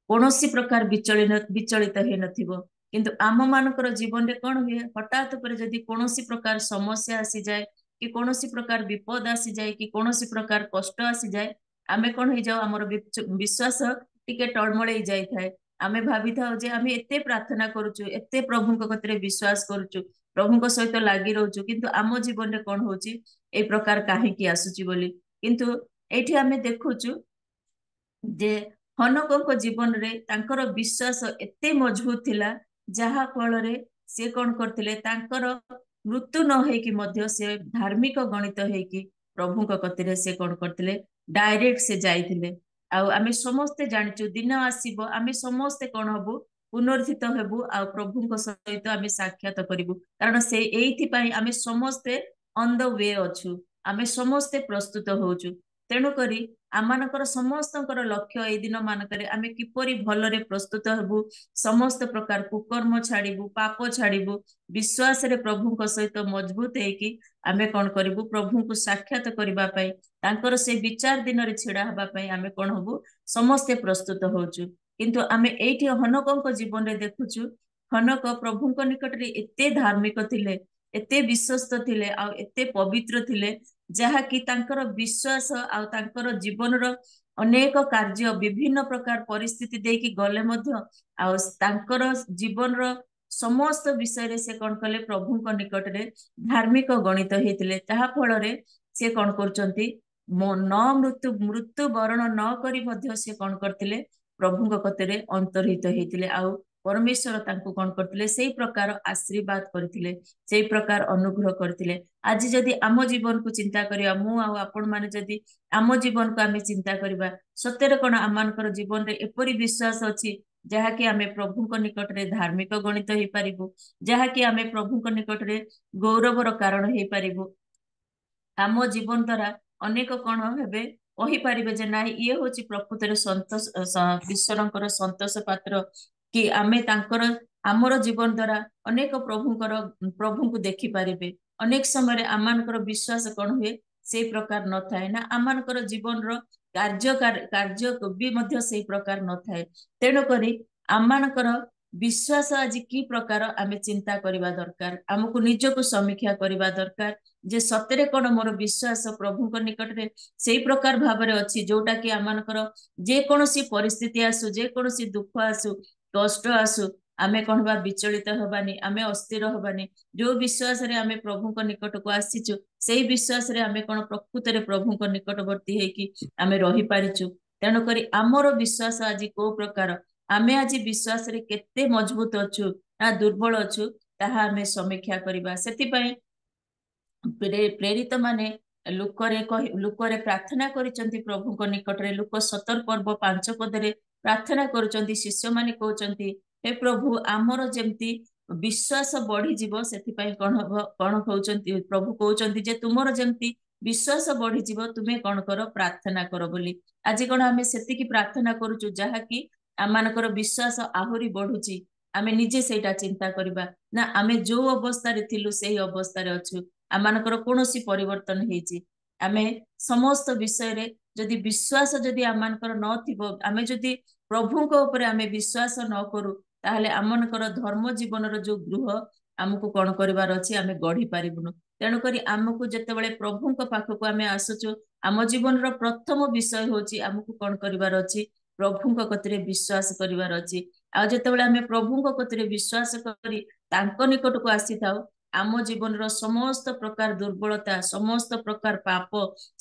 कोनोसी प्रकार विचलित हे नथिबो। किंतु आम मानकर जीवन रे कोन हुए हठात पर जदि कोनोसी प्रकार समस्या आसी जाए कि कोनोसी प्रकार विपद आसी जाए कि कोनोसी प्रकार कष्ट आसी जाए आमे कोन हे जाओ हमर विश्वास टिके टळमळै जाय थाए आमे भाभी था जे आमे एते प्रार्थना करूछु एते प्रभुଙ୍କ कतरे विश्वास करूछु प्रभुଙ୍କ सहित लागि रहूछु किंतु आम जीवन रे कोन होची ए प्रकार काहे की आसुची बोली किंतु एठी आमे देखुछु जे हनकଙ୍କ जीवन रे तांकर विश्वास एते मजबूत थिला जहा फल रे से कोन करथिले तांकर मृत्यु न हे कि मध्य से धार्मिक गणित हे कि प्रभुଙ୍କ कतरे से कोन करथिले डायरेक्ट से जाइथिले आ आमे समस्त जानिचु दिन आसीबो आमे समस्त कोन हबु पुनर्थित हेबु आ प्रभुଙ୍କ सहित आमे साक्षात करिबु कारण से एइथि पई आमे समस्त ऑन द वे अछु आमे समस्त प्रस्तुत होचु तेणु करी आमानकर समस्तकर लक्ष्य ए दिन मानकरे आमे किपरि भलरे प्रस्तुत हेबु समस्त प्रकार कुकर्म छाड़िबु पाप छाड़िबु विश्वास रे प्रभुଙ୍କ सहित मजबूत हे कि आमे कोन करिबु प्रभुଙ୍କୁ साक्षात करिबा पई तांकर से विचार दिन रे छिड़ा हबा पई आमे कोन हबु समस्त प्रस्तुत होचु किंतु आमे एठी हनकଙ୍କ जीवन रे देखुचु हनक प्रभुଙ୍କ निकट रे एते धार्मिक थिले एते विश्वस्त थिले आ एते पवित्र थिले जहा कि तांकर विश्वास आ तांकर जीवन रो अनेक कार्य विभिन्न प्रकार परिस्थिति देकी गले मध्य आ तांकर जीवन रो समस्त विषय रे से कोन कले प्रभुଙ୍କ निकट रे धार्मिक गणित हेतिले ताहा फल रे से कोन करचंती न मृत्यु वरण न करी मध्य से कोन करथिले प्रभुଙ୍କ कतरे अंतर्हित हेतिले आ परमेश्वर तांको कोन करथिले सेही प्रकार आशीर्वाद करथिले सेही प्रकार अनुग्रह करथिले आज जदि आम जीवन को चिंता करिया मु आ आपण माने जदि आम जीवन को आमे चिंता करिबा सत्यरे कोन आमानकर जीवन रे एपरि विश्वास अछि जहा कि आमे प्रभुଙ୍କ निकट रे धार्मिक गणित हे परिबु जहा कि आमे प्रभुଙ୍କ निकट रे गौरवर कारण हे परिबु आम जीवन द्वारा अनेक कोन हेबे कहि परिबे जे नाही ये होची प्रकृत रे संतोष ईश्वरंकर संतोष पात्र कि आमे तांकर आमर जीवन द्वारा अनेक प्रभु को देखि पारिबे अनेक समय आमानकर विश्वास कोन हुए से प्रकार न थाए ना आमानकर जीवन रो कार्य भी मध्य से प्रकार न थाए तेणु करी आमानकर विश्वास आज की प्रकार आमे चिंता करिबा दरकार हमकु निजको समीक्षा करिबा दरकार जे सतरे कोन मोर विश्वास प्रभुଙ୍କ निकट रे सेही प्रकार भाबरे अछि जोटा कि आमानकर जे कोनोसी परिस्थिति आसु जे कोनोसी दुख आसु कष्ट आसु आमे कोनबा विचलित होबानी आमे अस्थिर होबानी जो विश्वास रे आमे प्रभुଙ୍କ निकट को आसीचु सेही विश्वास रे आमे कोन प्रकृत रे प्रभुଙ୍କ निकटवर्ती हे कि आमे रहि पारिचु तेणु करी आमर विश्वास आज को प्रकार आमे आज विश्वास रे केते मजबूत अछु ना दुर्बल अछु ताहा आमे समीक्षा करिबा सेति पई प्रेरित माने लुकरे प्रार्थना करिसंती प्रभुଙ୍କ निकट रे लुक 17 पर्व 5 पद रे प्रार्थना करूचंती शिष्य माने कहउचंती हे प्रभु आमर जेमती विश्वास बढ़ी जीव सेति पई कोन कहउचंती प्रभु कहउचंती जे तुमर जेमती विश्वास बढ़ी जीव तुमे कोन करो प्रार्थना करो बोली आज कोन हमें सेति की प्रार्थना करूचु जहा कि आमानकर विश्वास आहुरी बढ़ुची आमे निजे सेटा चिंता करिबा ना आमे जो अवस्था रे थिलु सेही अवस्था रे अछु आमानकर कोनोसी परिवर्तन हेची आमे समस्त विषय रे जदि विश्वास जदि आमानकर न थिबो आमे जदि प्रभुଙ୍କ ऊपर आमे विश्वास न करू ताहले आमानकर धर्म जीवन रो जो गृह हमकु कोन करिवार अछि आमे गढी पारिबुनु तेणु करी हमकु जतेबेले प्रभुଙ୍କ पाखकु आमे आसुचु आम जीवन रो प्रथम विषय होची हमकु कोन करिवार अछि प्रभुଙ୍କ कतरे विश्वास करिवार अछि आ जतेबेले आमे प्रभुଙ୍କ कतरे विश्वास करी तांको निकट को आसी थाउ आम जीवन रो समस्त प्रकार दुर्बलता समस्त प्रकार पाप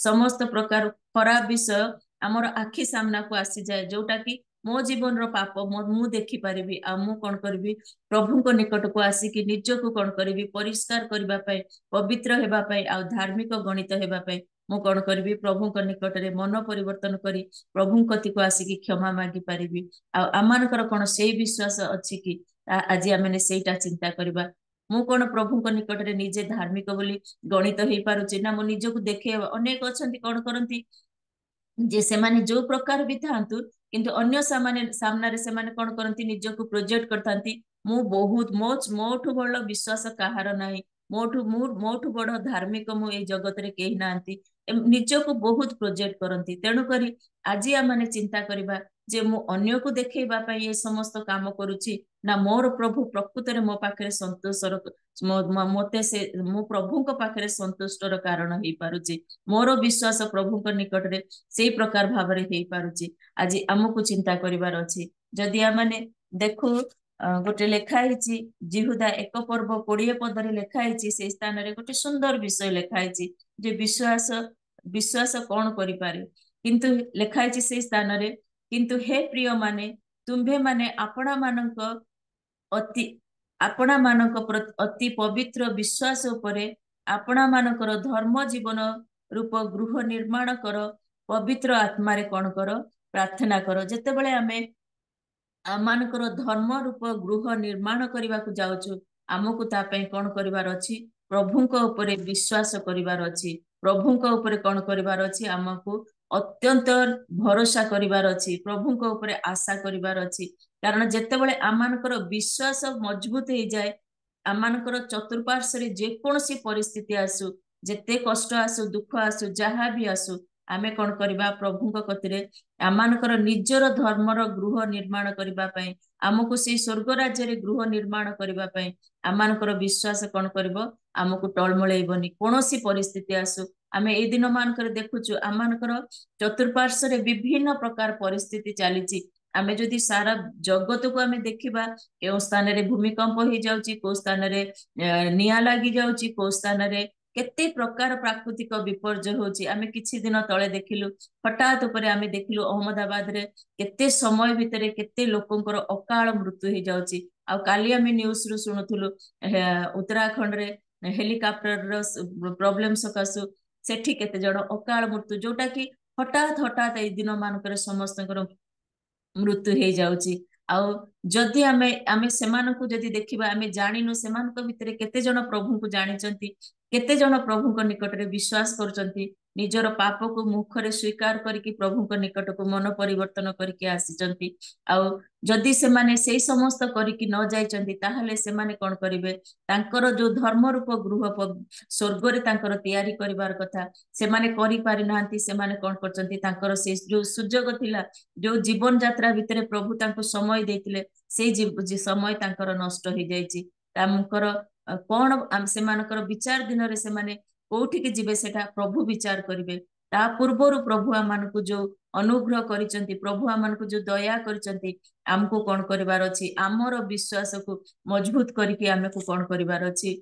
समस्त प्रकार खराब विषय आमर आखि सामना को आसी जाए जोटा कि मो जीवन रो पाप मु देखि परिबी आ मु कोन करबी प्रभुଙ୍କ निकट को आसी कि निजको कोन करबी परिष्कार करबा पई पवित्र हेबा पई आ धार्मिक गणित हेबा पई मु कोन करबी प्रभुଙ୍କ निकट रे मन परिवर्तन करी प्रभुଙ୍କ कति को आसी कि क्षमा मागी परिबी आ आमानकर कोन सेही विश्वास अछि कि आज आमे सेहीटा चिंता करबा मु कोन प्रभुଙ୍କ निकट रे निजे धार्मिक बोली गणित हेई पारुची ना मु निजको देखे अनेक अछंती कोन करंती जे से माने जो प्रकार भी थांतु किंतु अन्य सामना रे से माने कोन करंती निजको प्रोजेक्ट करथांती मु बहुत मोठु बड़ विश्वास कहार नाही मोठु बड़ धार्मिक मु ए जगत रे केही नांती निजको बहुत प्रोजेक्ट करंती तेणु करी आज आमाने चिंता करिबा जे मु अन्य को देखैबा पई ए समस्त काम करूची ना मोर प्रभु प्रकृत रे मो पाखरे संतोषर मते से मु प्रभुଙ୍କ पाखरे संतुष्टर कारण हेई पारुची मोर विश्वास प्रभुଙ୍କ निकट रे सेही प्रकार भाबरे हेई पारुची आज हमकु चिंता करिवार अछि जदि आमने देखु गोटे लेखा ହେଇଛି जिहुदा 1 पर्व 20 पदरे लेखा ହେଇଛି से स्थान रे गोटे सुंदर विषय लेखा ହେଇଛି जे विश्वास कौन करि पारे किंतु लेखा ହେଇଛି से स्थान रे किंतु हे प्रिय माने तुम्भे माने आपणा मानक अति पवित्र विश्वास उपरे आपणा मानकर धर्म जीवन रूप गृह निर्माण कर पवित्र आत्मा रे कौन कर प्रार्थना कर जेते बेले आमे आमानकर धर्म रूप गृह निर्माण करने को जाऊछु आमको तापै कौन करिवार अछि प्रभुंको उपरे विश्वास करिवार अछि प्रभुंको उपरे कौन करिवार अछि आमको अत्यंत भरोसा करिवार अछि प्रभुंको उपरे आशा करिवार अछि कारण जेतेबेले आमानकर विश्वास मजबूत हो जाए आमानकर चतुर्पार्श्व रे जे कोनोसी परिस्थिति आसु जेते कष्ट आसु दुख आसु जहाँ भी आसु आमे कौन करिबा प्रभुंको कतिरे आमानकर निजर धर्मर गृह निर्माण करिबा पई आमको से स्वर्ग राज्य रे गृह निर्माण करिबा पई आमानकर विश्वास कौन करिवो आमको टळमळेइबनी कोनोसी परिस्थिति आसु आमे ए दिन मानकर देखुछु आमानकर चतुर्पार्श्व रे विभिन्न प्रकार परिस्थिति चलीची आमे जदि सारा जगत को आमे देखिबा के स्थान रे भूमिकंप हो जाउची को स्थान रे निया लागि जाउची को स्थान रे केते प्रकार प्राकृतिक विपर्जय होची आमे किछि दिन तळे देखिलु हठात उपरे आमे देखिलु अहमदाबाद रे केते समय भितरे केते लोकंकर अकाल मृत्यु हो जाउची आ काली आमे न्यूज रु सुनुथुलु उत्तराखंड रे हेलिकॉप्टर रो प्रॉब्लम सकासु सेठी केते जण अकाल मृत्यु जोटा कि हठात ए दिन मानकर समस्तकर मृत्यु हो जाउची आ जदि आमे सेमानकु जदि देखिबा आमे जानिनु सेमानक भितरे केते जण प्रभु को जानिचंती केते जण प्रभु को निकट रे विश्वास करचंती निजर पाप को मुखरे स्वीकार करके प्रभु को निकट को मन परिवर्तन करके आसीचंती आ जदि से माने सेई समस्त करके न जाइचंती ताहले से माने कोन करिवे तांकर जो धर्म रूप गृह स्वर्ग रे तांकर तयारी करिवार कथा से माने करि पारि नांती से माने कोन करचंती तांकर से जो सुजोग थिला जो जीवन यात्रा भितरे प्रभु तांको समय देथिले सेई समय तांकर नष्ट हो जाइची तांकर कौन से मानकर विचार दिन रे से माने कोठी के जिबे सेटा प्रभु विचार करिवे ता पूर्वरु प्रभु आमानकु जो अनुग्रह करिसंती प्रभु आमानकु जो दया करिसंती आमको कोन करिवार अछि आमर विश्वास को मजबूत करके आमको कोन करिवार अछि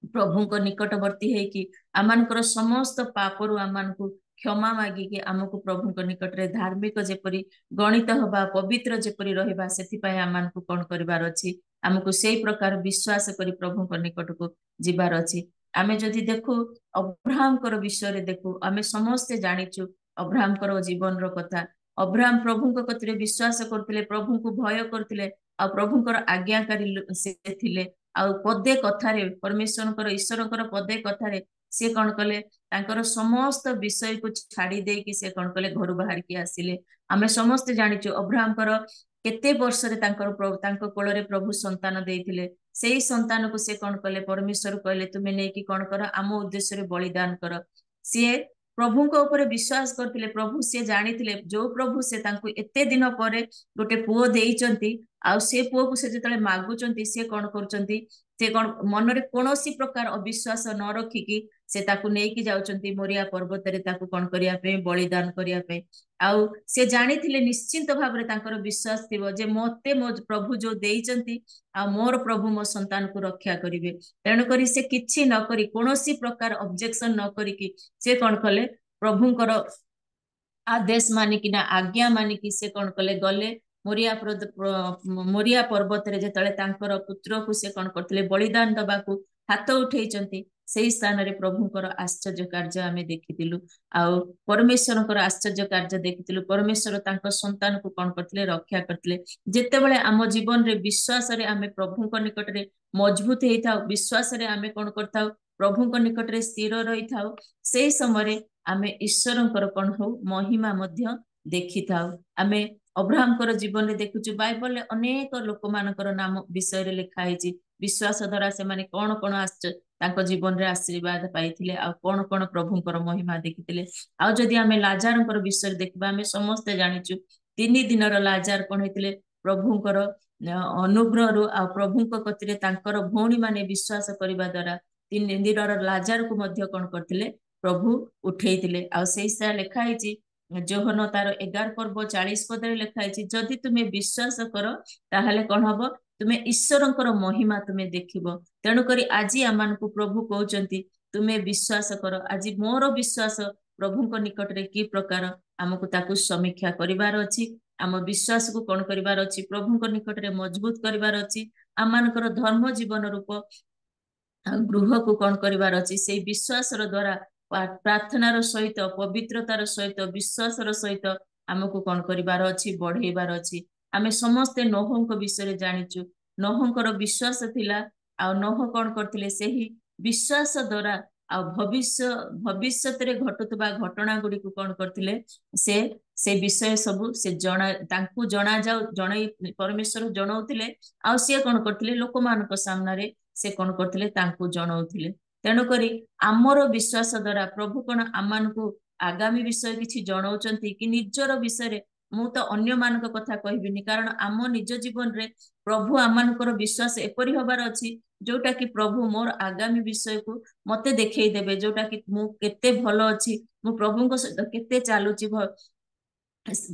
प्रभु को निकटवर्ती है कि आमानकर समस्त पापरु आमानकु क्षमा मागी कि आमको प्रभु को निकट रे धार्मिक जेपरी गणित हबा पवित्र जेपरी रहबा सेति पय आमानकु कोन करिवार अछि आमको सेई प्रकार विश्वास करी प्रभु को निकट को जिबार अछि आमे जदि देखु अब्राहम कर विषय रे देखु आमे समस्त जानिचु अब्राहम कर जीवन रो कथा अब्राहम प्रभु को कतरे विश्वास करथिले प्रभु को भय करथिले आ प्रभु कर आज्ञाकारी से थिले आ पदे कथारे परमेश्वर कर ईश्वर कर पदे कथारे से कौन कले तांकर समस्त विषय को छाड़ी दे कि से कौन कले घर बाहर की आसिले आमे समस्त जानिचु अब्राहम कर केते वर्ष रे तांकर कोल रे प्रभु संतान देइथिले सेई संतान को से कौन कले परमेश्वर कहले तुमे नै कि कौन कर आम उद्देश्य रे बलिदान कर से प्रभु को ऊपर विश्वास करथिले प्रभु से जानिथिले जो प्रभु से तांको एते दिन परे गोटे पुओ देइचंती आ से पुओ को से जतले मागुचंती से कौन करचंती से कौन मन रे कोनोसी प्रकार अविश्वास न रखिकी से ताकू नेकी जाउचंती मोरिया पर्वत रे ताकू कौन करिया पे बलिदान करिया पे आउ से जानिथिले निश्चिंत भाव रे तांकर विश्वास थिबो जे मते मो प्रभु जो देइचंती आ मोर प्रभु मो संतान को रक्षा करिवे तेणु करी से किछि न करी कोनोसी प्रकार ऑब्जेक्शन न करी कि से कौन कले प्रभुंकर आदेश मानिकी ना आज्ञा मानिकी से कौन कले गले मोरिया पर्वत रे जेतले तांकर पुत्र को से कौन करथिले बलिदान दबाकू हाथ उठेइचंती सेही स्थान रे प्रभुंकर आश्चर्य कार्य आमे देखितिलु आ परमेश्वरकर आश्चर्य कार्य देखितिलु परमेश्वर तांकर संतान को कौन करथिले रक्षा करथिले जेते बेले आम जीवन रे विश्वास रे आमे प्रभुंकर निकट रे मजबूत हेई थाउ विश्वास रे आमे कौन करथाउ प्रभुंकर निकट रे स्थिर रही थाउ सेही समय रे आमे ईश्वरंकर कौन हो महिमा मध्य देखि थाउ आमे अब्राहम कर जीवन रे देखुछु बाइबल रे अनेक लोक मानकर नाम विषय रे लिखा हेची विश्वास द्वारा से माने कोन कोन तांको जीवन रे आशीर्वाद पाइथिले आ कोन कोन प्रभुंकर महिमा देखिथिले आ जदि आमे लाजारंकर विषय देखबा आमे समस्त जानिचु 3 दिनर लाजार कोन हेतिले प्रभुंकर अनुग्रह रु आ प्रभुंक कतिरे तांकर भौणी माने विश्वास करिबा द्वारा 3 दिनर लाजार को मध्य कोन करथिले प्रभु उठेइथिले आ सेही सा लिखा हेची जोहन तार 11 पर्व 40 पदरे लिखाई जदि तुम्हें विश्वास कर ताहले कौन हम तुम्हें ईश्वरंकर महिमा तुम्हें देखिबो। तेणुकरी आज आम को प्रभु कहते तुम्हें विश्वास कर। आज मोर विश्वास प्रभु निकट रे कि प्रकार आमको ताकू समीक्षा करिवार अछि। आम विश्वास को कौन करिवार अछि प्रभु निकट रे मजबूत करिवार अछि। आमानकर धर्म जीवन रूप गृह को कौन करिवार अछि से विश्वास द्वारा प्रार्थनार सहित पवित्रतार सहित विश्वासर सहित आमको कौन करिवार अछि बढ़ेबार अछि। आमे समस्ते नोहंक विषय जानिचु। नोहंकर विश्वास थिला आ नोह कौन करथिले सेही विश्वास द्वारा आ भविष्यत रे घटुतबा घटना गुडी को कौन करथिले से विषय सब से जणा तांकु जणा जाऊ जणै परमेश्वर जणाउथिले आ से कौन करथिले लोक मानक सामना रे से कौन करथिले तांकु जणाउथिले। तेणु करी आमर विश्वास द्वारा प्रभु कौन आमान को आगामी विषय किछि जणाउचंती कि निजर विषय रे मु तो अन्य मानक कथा कहबिनी कारण आम निज जीवन रे प्रभु आमानकर विश्वास एपरि हबार अछि जोटा कि प्रभु मोर आगामी विषय को मते देखै देबे जोटा कि मु केते भलो अछि मु प्रभुଙ୍କ सहित केते चालुची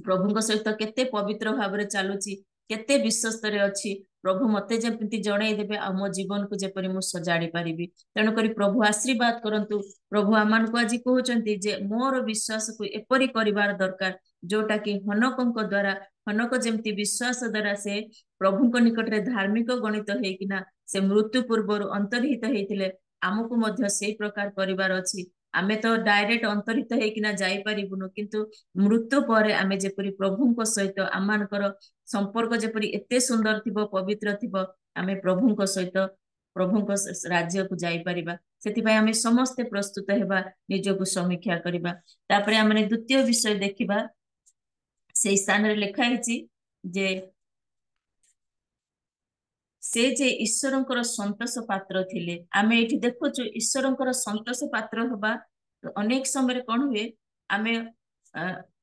प्रभुଙ୍କ सहित केते पवित्र भाବରେ चालुची केते विश्वस्तर अछि प्रभु मते जेमति जणाई देबे आ मो जीवन को जेपरि मु सजाडी पारिबी। तेणु करी प्रभु आशीर्वाद करंतु। प्रभु आमान को आज कहउचंती जे मोर विश्वास को एपरि करिवार दरकार जोटा कि हनकଙ୍କ द्वारा हनक जेमति विश्वास द्वारा से प्रभुଙ୍କ निकट रे धार्मिक गणित हेकिना से मृत्यु पूर्व अंतर्हित हेतिले आमको मध्य से प्रकार करिवार अछि। आमे तो डायरेक्ट अंतरित हेकिना जाई परिबुनु किंतु मृत्यु पर आमे जेपरि प्रभुଙ୍କ सहित आमानकर संपर्क जेपरि एते सुंदर थिबो पवित्र थिबो आमे प्रभुଙ୍କ सहित प्रभुଙ୍କ राज्य को जाई परिबा। सेति भाई आमे समस्त प्रस्तुत हेबा निज को समीक्षा करिबा। तापरे आमे द्वितीय विषय देखिबा से स्थान रे लिखा हिची जे से जे ईश्वरंकर संतोष पात्र थिले। आमे एठी देखुचु ईश्वरंकर संतोष पात्र होबा अनेक समय कौन हुए आमे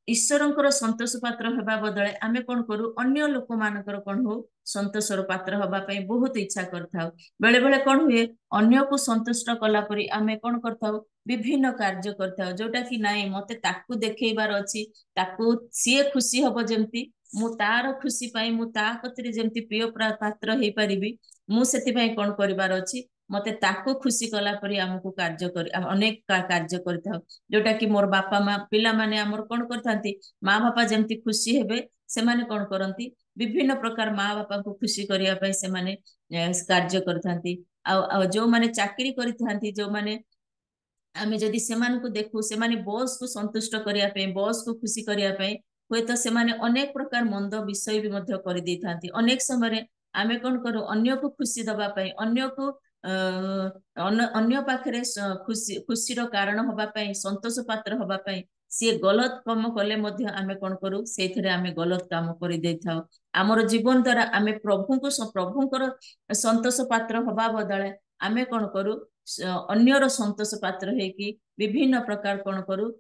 ईश्वरंकर संतोष पात्र होबा बदले आमे कौन करू अन्य लोक मानकर कौन हो संतोषर पात्र होबा पई बहुत इच्छा करथाउ। बेले बेले कौन हुए अन्य को संतुष्ट कला परी आमे कौन करथाउ विभिन्न कार्य करथाउ जोटा कि नाई मते ताकू देखैबार अछि ताकू सिए खुशी हबो जेमती मु तार खुशी पाई मु ता कतरे जेमती प्रिय पात्र हेई परिबी मु सेति भाई कौन करिवार अछि मते ताकू खुशी कला परी हमको कार्य कर अनेक कार्य करथाउ जोटा कि मोर बापा माँ पिला माने हमर कौन करथांती माँ बापा जेमती खुशी हेबे से माने कौन करंती विभिन्न प्रकार माँ बापा को खुशी करिया पई से माने कार्य करथांती आ जो माने चाकरी करथांती जो माने आमे जदि सेमान को देखु सेमाने बॉस को संतुष्ट करिया पे बॉस को खुशी करिया पे हुए तो सेमाने अनेक प्रकार मंद विषय भी मध्य कर दै थांती। अनेक समय आमे कौन करू अन्य को खुशी दबा पे अन्य को अन्य पाखरे खुशीर कारण हबा पे संतोष पात्र हबा पे सी गलत काम कले मध्य आमे कौन करू सेथिरे आमे गलत काम करि दै थाउ। हमर जीवन द्वारा आमे प्रभुଙ୍କର संतोष पात्र हबा बदले आमे कौन करू अन्यर संतोष पात्र है कि विभिन्न प्रकार कौन करू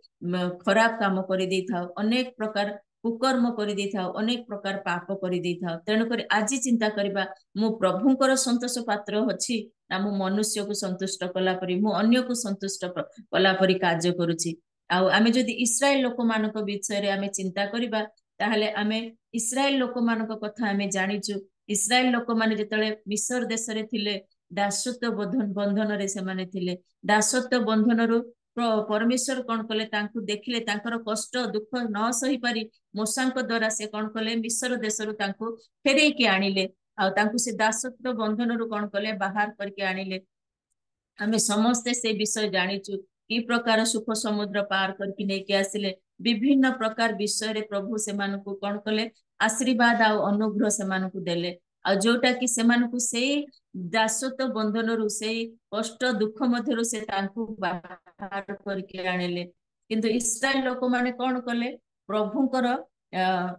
खराब काम करि दै थाउ अनेक प्रकार कुकर्म करि दै थाउ अनेक प्रकार पाप करि दै थाउ। तेणु करी आज चिंता करिबा मु प्रभुଙ୍କର संतोष पात्र अछि ना मु मनुष्य को संतुष्ट कला परी मु अन्य को संतुष्ट कला परी कार्य करूची। आउ आमे जदि इस्राएल लोक मानक विषय रे आमे चिंता करिबा ताहले आमे इस्राएल लोक मानक कथा आमे जानिचु। इस्राएल लोक माने जेतले मिस्र देश रे थिले दासत्व बंधन रे से माने थिले दासत्व बंधन रु परमेश्वर कौन कले तांकु देखिले तांकर कष्ट दुख न सही पारी मूसाଙ୍କ द्वारा से कौन कले मिस्र देश रु तांकु फेरै के आनिले आ तांकु से दासत्व बंधन रु कौन कले बाहर करके आनिले। आमे समस्ते से विषय जानिचु कि प्रकार सुख समुद्र पार करके नेके आसिले विभिन्न प्रकार विषय रे प्रभु से मानको कौन कले आशीर्वाद आ अनुग्रह से मानको देले आ जोटा कि से मानको से दासत्व बंधन रु से कष्ट दुख मध्य रु से तांकु बाहर करके आनिले। किंतु इस्राएल लोक माने कौन कले प्रभुଙ୍କର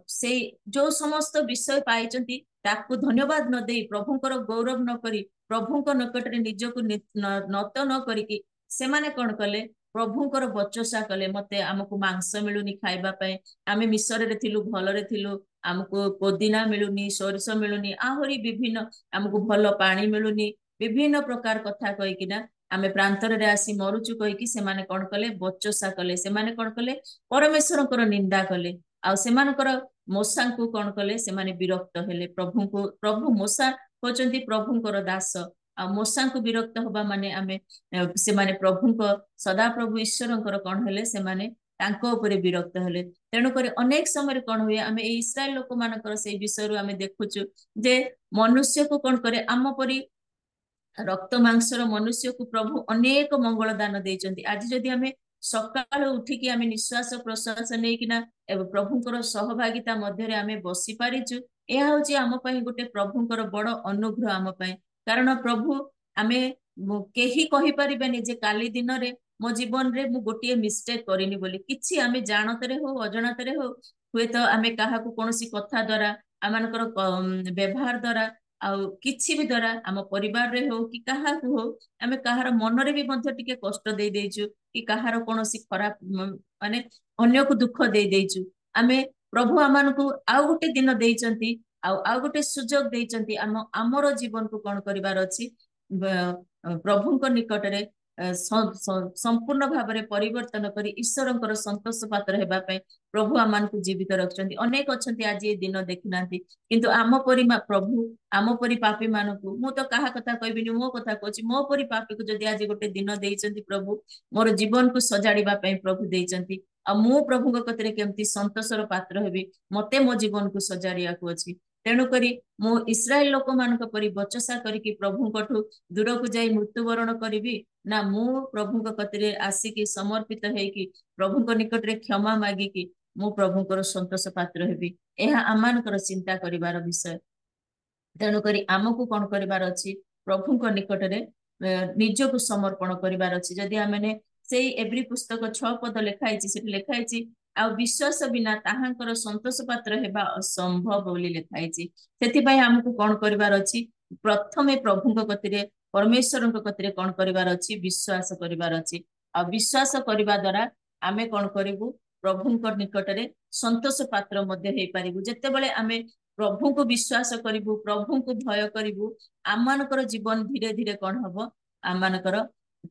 से जो समस्त विषय पाइचंती ताकू धन्यवाद न दे प्रभुଙ୍କର गौरव न करी प्रभुଙ୍କ निकटरे निजको नत न करिकी से माने कौन कले प्रभुଙ୍କର बचसा कले मते हमको मांस मिलुनी खाइबा पय आमे मिसर रे थिलु भल रे थिलु हमको पुदीना मिलुनी सोरस मिलुनी आहुरी विभिन्न हमको भल पानी मिलुनी विभिन्न प्रकार कथा कहि किना आमे प्रांतरे आसी मरुचु कहिकी सेमाने कोन कले बचोसा कले सेमाने कोन कले परमेश्वरकर निंदा कले आ सेमानकर मोसांकु कोन कले सेमाने विरक्त हेले प्रभु मोसा होचंती प्रभुंकर दास आ मोसांकु विरक्त होबा माने आमे सेमाने प्रभुंक सदा प्रभु ईश्वरंकर कोन हेले सेमाने तांको उपरे विरक्त हेले तेणु करी अनेक समय कोन हुए आमे इस्राएल लोक मानकर से विषय आमे देखुचु जे मनुष्य को कोन करे आम परी रक्त मांसर मनुष्य को प्रभु अनेक मंगल दान देइचंती आज जदि आमे सकाळ उठिकी आमे निश्वास प्रश्वास नेकिना प्रभुंकर सहभागिता मध्यरे आमे बसी पारिचु एहा होची आम पई गोटे प्रभुंकर बड़ अनुग्रह आम पई कारण प्रभु आमे केही कहि परिबेनी जे काली दिन रे मो जीवन रे मु गोटे मिस्टेक करिनी बोली किछि आमे जानतरे हो अजनातरे हो हुए तो आमे काहाकू कोनोसी कथा द्वारा आमानकर व्यवहार द्वारा आउ किछि भी द्वारा आम परिवार रे हो कि काहाकू हो आमे काहार मन रे भी मध्य टिके कष्ट दे देइछु कि काहार कोनोसी खराब माने अन्य को दुख दे देइछु आमे प्रभु आमानकू आउ गोटे दिन देइचंती आउ गोटे सुजोग देइचंती आमर जीवन को कोन करिवार अछि प्रभुंक निकटरे संपूर्ण भाव में परिवर्तन करी ईश्वरंकर संतोष पात्र हेबा पई प्रभु आमानकू जीवित रखचंती अनेक अछंती आज ये दिन देखिनांती किंतु आम परी प्रभु आम परी पापी मानकू मु तो काहा कथा कहबिनी मो कथा कहछि मो परी पापी को जदि आज गोटे दिन देइचंती प्रभु मोर जीवन को सजाड़िबा पई प्रभु देइचंती आ मु प्रभु को कतरे केमती संतोषर पात्र हेबी मते मो जीवन को सजाड़िया को अछि तेणु करी मु इस्राएल लोक मानक परी बचसा करिकी प्रभु कठू दूर को जाई मृत्युवरण करिबी ना मु प्रभु को कतरे आसिकी समर्पित हेकी प्रभु को निकट रे क्षमा मागिकी मु प्रभु को संतोष पात्र हेबी एहा आमानकर चिंता करिवार विषय तेणु करी आमको कोन करिवार अछि प्रभु को निकट रे निज को समर्पण करिवार अछि जदि आमेने सेई एवरी पुस्तक 6 पद लेखाइछि सेठी लेखाइछि आ विश्वास बिना ताहांकर संतोष पात्र हेबा असंभव बोली लेखाइछि सेति पई हमकु कोन करिवार अछि प्रथमे प्रभुଙ୍କ कतिरे परमेश्वरଙ୍କ कतिरे कोन करिवार अछि विश्वास करिवार अछि आ विश्वास करिवा द्वारा आमे कोन करिवु प्रभुଙ୍କ निकटरे संतोष पात्र मध्ये हे पारिबु जते बेले आमे प्रभु को विश्वास करिवु प्रभु को भय करिवु आमानकर जीवन धीरे धीरे कोन हबो आमानकर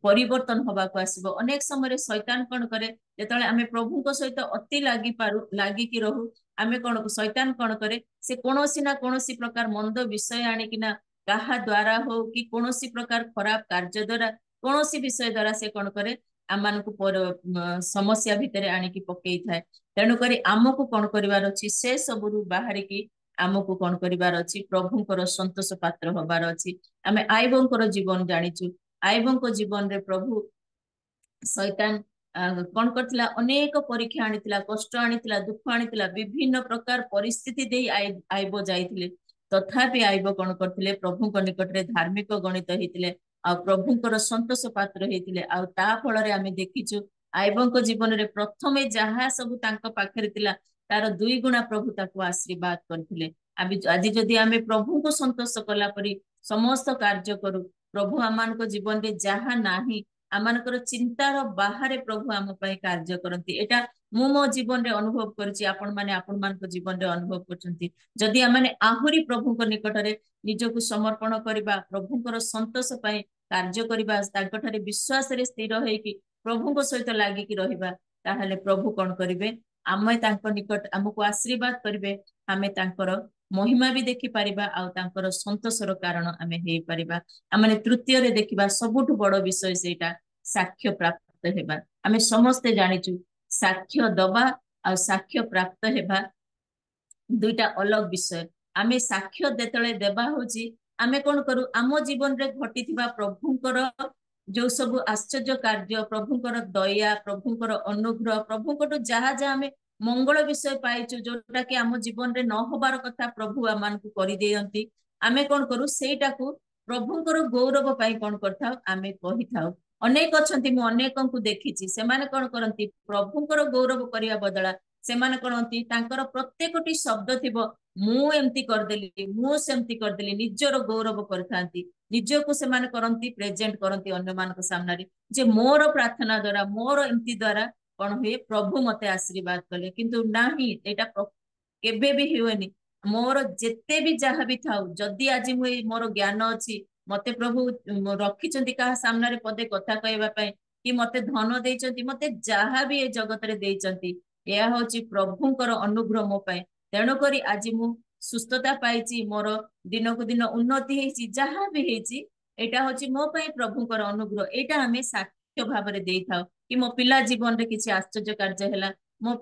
परिवर्तन होबा को आसीबो अनेक समय शैतान कोन करे जेतले आमे प्रभु को सहित अति लागि कि रहू आमे कोन शैतान कोन करे से कोनोसी ना कोनोसी प्रकार मंद विषय आनी किना काहा द्वारा हो कि कोनोसी प्रकार खराब कार्य द्वारा कोनोसी विषय द्वारा से कोन करे आमान को समस्या भितरे आनी कि पकेई थाए तेणु करी आमको कोन करिवार अछि से सबरु बाहरी कि आमको कोन करिवार अछि प्रभुंकर संतोष पात्र होबार अछि आमे आइबंकर जीवन जानिचु आइबंको जीवन रे प्रभु शैतान कोन करथिला अनेक परीक्षा आनिथिला कष्ट आनिथिला दुख आनिथिला विभिन्न प्रकार परिस्थिति दे आइबो जाइथिले तथापि आइबो कोन करथिले प्रभु को निकट रे धार्मिक गणित हेतिले आ प्रभुंकर संतोष पात्र हेतिले आ ता फल रे आमे देखिचु आइबंको जीवन रे प्रथमे जहा सब तांको पाखरे थिला तार 2 गुणा प्रभु ताको आशीर्वाद करथिले आज जदि आमे प्रभु को संतोष कला परी समस्त कार्य करू प्रभु आमानको जीवन रे जहा नाही आमानकर चिंतार बाहरे प्रभु आम पई कार्य करंती एटा मु मो जीवन रे अनुभव करछि आपण माने आपण मानको जीवन रे अनुभव करछंती जदि आमाने आहुरी प्रभु को निकट रे निजको समर्पण करबा प्रभुंकर संतोष पई कार्य करबा ताकठारे विश्वास रे स्थिर होई कि प्रभु को सहित लागि कि रहबा ताहले प्रभु कोन करिवे आमे तांको निकट हमको आशीर्वाद करिवे आमे तांकर महिमा भी देखि परिबा आ तांकर संतोषर कारण आमे हे परिबा आमे तृतीय रे देखिबा सबुठ बड़ विषय सेटा साक्ष्य प्राप्त हेबा आमे समस्त जानिचु साक्ष्य दबा आ साक्ष्य प्राप्त हेबा दुईटा अलग विषय आमे साक्ष्य देतले देबा होची आमे कोन करू आम जीवन रे घटिथिबा प्रभुंकर जो सब आश्चर्य कार्य प्रभुंकर दया प्रभुंकर अनुग्रह प्रभुंकर जहा जहा आमे मंगल विषय पाइचु जोटा कि आम जीवन रे न होबार कथा प्रभु आमान को करि देयंती आमे कोन करू सेटा को प्रभुंकर गौरव पाई कोन करथाउ आमे कहि थाउ अनेक अछंती मु अनेक को देखिछि से माने कोन करंती प्रभुंकर गौरव करिया बदला से माने करंती तांकर प्रत्येकटी शब्द थिबो मु एम्ति कर देली मु सेम्ति कर देली निजर गौरव करथांती निज को से माने करंती प्रेजेंट करंती अन्य मानक सामने रे जे मोर प्रार्थना द्वारा मोर एम्ति द्वारा कोन हुए प्रभु मते आशीर्वाद कले किंतु नाही एटा केबे भी हुएनी मोर जेते भी जहा भी थाउ जदि आज मु मोर ज्ञान अछि मते प्रभु रखिचंती कहा सामने पदे कथा कहबा पई कि मते धन देइचंती मते जहा भी ए जगत रे देइचंती या होची प्रभुंकर अनुग्रह मो पई तेणु करी आज मु सुस्थता पाइची मोर दिन को दिन उन्नति हेची जहा भी हेची एटा होची मो पई प्रभुंकर अनुग्रह एटा हमें साक्ष्य भाव रे देई थाओ कि मो पिला जीवन रे किछि आश्चर्य कार्य हैला मो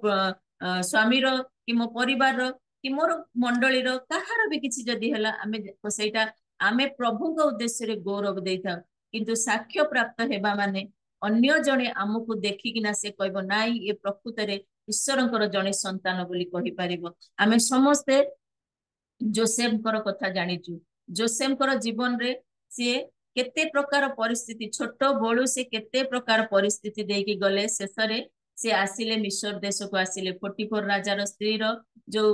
स्वामी रो कि मो परिवार रो कि मोर मंडली रो कहार भी किछि जदी हैला हमें सेटा आमे प्रभु को उद्देश्य रे गौरव देई थाओ किंतु साक्ष्य प्राप्त हेबा माने अन्य जने आमको देखि किना से कहबो नाई ए प्रकृत रे ईश्वरंकर जने संतान बोली कहि परिबो आमे समस्ते जोसेफ कर कथा जानिचु जोसेफ कर जीवन रे से केते प्रकार परिस्थिति छोट बळु से केते प्रकार परिस्थिति देकी गले शेषरे से आसिले मिस्र देश को आसिले 44 राजार स्त्री रो जो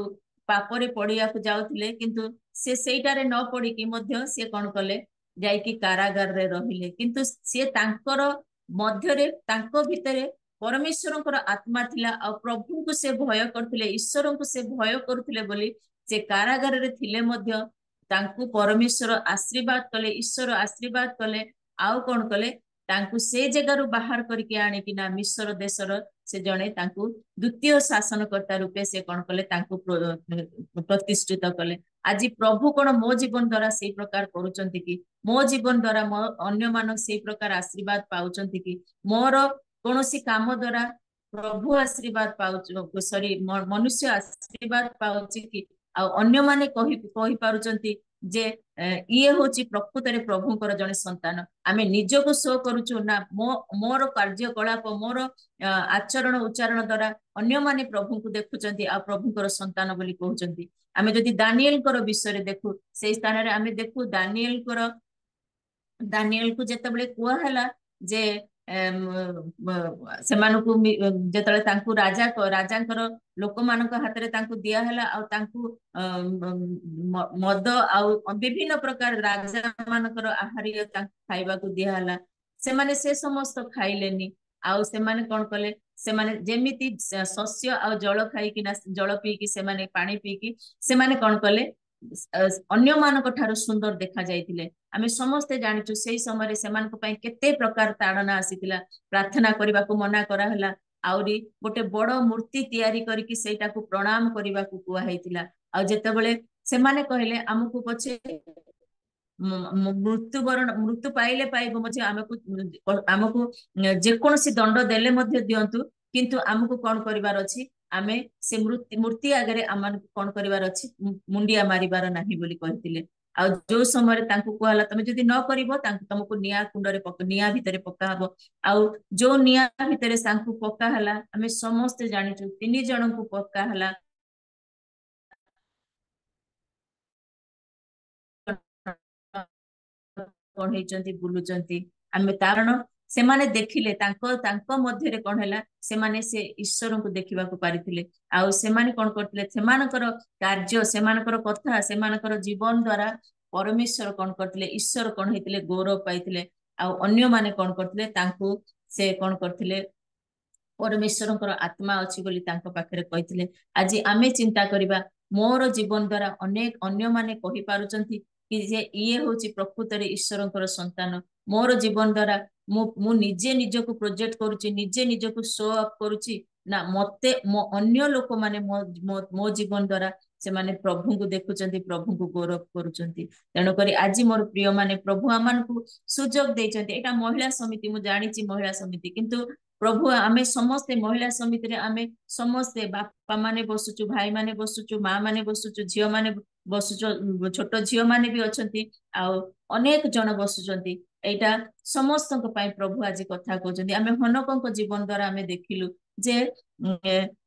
पापरे पड़िया को जाउथिले किंतु से सेइटारे न पड़ी कि मध्य से कोन कले जाईकी कारागार रे रहिले किंतु से तांकर मध्य रे तांको भितरे परमेश्वरंकर आत्मा थिला आ प्रभु को से भय करथिले ईश्वर को से भय करथिले बोली से कारागार रे थिले मध्य तांकु परमेश्वर आशीर्वाद कले ईश्वर आशीर्वाद कले आउ कोन कले तांकु से जगह बाहर करके आनी कि ना मिस्र देशर से जने तांकु द्वितीय शासनकर्ता रूपे से कोन कले तांकु प्रतिष्ठित कले आज प्रभु कोन मो जीवन द्वारा से प्रकार करूचंती कि मो जीवन द्वारा मो अन्य मानक से प्रकार आशीर्वाद पाउचंती कि मोर कोनोसी काम द्वारा प्रभु आशीर्वाद पाउच सॉरी मनुष्य आशीर्वाद पाउची कि आ अन्य माने कहि पारुचंती जे ये होची प्रकृत रे प्रभुंकर जने संतान आमे निजको शो करूचु ना मोर कार्यकलाप मोर आचरण उच्चारण द्वारा अन्य माने प्रभु को देखुचंती आ प्रभुंकर संतान बोली कहउचंती आमे जदि दानिएल कर विषय रे देखु से स्थान रे आमे देखु दानिएल को जेतबेले कुआ हला जे सेमानकु जेतले तांकु राजांकर लोक मानक हाथ रे तांकु दिया हला आ तांकु मद आ विभिन्न प्रकार राजा मानकर आहार्य तांकु खाइबा को दिया हला से माने से समस्त खाइलेनी आ से माने कोन कले से माने जेमिति शस्य आ जल खाइ कि ना जल पी कि से माने पानी पी कि से माने कोन कले अन्य मानक ठारो सुंदर देखा जाइतिले आमे समस्ते जानिचु सेही समय से मानक पई केते प्रकार ताड़ना आसीतिला प्रार्थना करबा को मना करा हला आउरी गोटे बड़ मूर्ति तैयारी करके सेटा को प्रणाम करबा को कुआ हैतिला आ जेतेबेले से माने कहले हमकु पछे मृत्यु पाइले पाइबो मझे हमकु जे कोनसी दंड देले मध्य दियंतु किंतु हमकु कोन करिवार अछि आमे से मूर्ति आगे आम कौन कर मुंडिया मारिबार नाही बोली कहतिले आ जो समय तांकु कहला तमे जदि न करिवो तुमको निया कुंडरे निया भितरे पक्का हबो आ जो निया भितरे सांकु पक्का हला आमे समस्त जानिचु 3 जन को पक्का हला कोन हेचंती बुलुचंती आमे कारण से माने देखिले तांको मध्य रे कोन हैला से माने से ईश्वर को देखिबा को पारिथिले आ से माने कोन करथिले से मानकर कार्य से मानकर कथा से मानकर जीवन द्वारा परमेश्वर कोन करथिले ईश्वर कोन हेतिले गौरव पाइथिले आ अन्य माने कोन करथिले तांको से कोन करथिले परमेश्वरंकर आत्मा अछि बोली तांको पाखरे कहिथिले आज आमे चिंता करिबा मोर जीवन द्वारा अनेक अन्य माने कहि पारुचंती कि जे ये होची प्रकृत रे ईश्वरंकर संतान मोर जीवन द्वारा मु निजे निजको प्रोजेक्ट करूची निजे निजको शो अप करूची ना मते अन्य लोक माने मो जीवन द्वारा से माने प्रभु को देखुचंती प्रभु को गौरव करूचंती तेणु करी आज मोर प्रिय माने प्रभु आमान को सुजोग देचंती एटा महिला समिति मु जानिची महिला समिति किंतु प्रभु आमे समस्ते महिला समिति रे आमे समस्ते बापा माने बसुचु भाई माने बसुचु माँ माने बसुचु झियो माने बसुचु छोट झियो माने भी अछंती आ अनेक जन बसुचंती एटा समस्त प्रभु आज कथा कहते आम हनक जीवन द्वारा आम देखिलु जे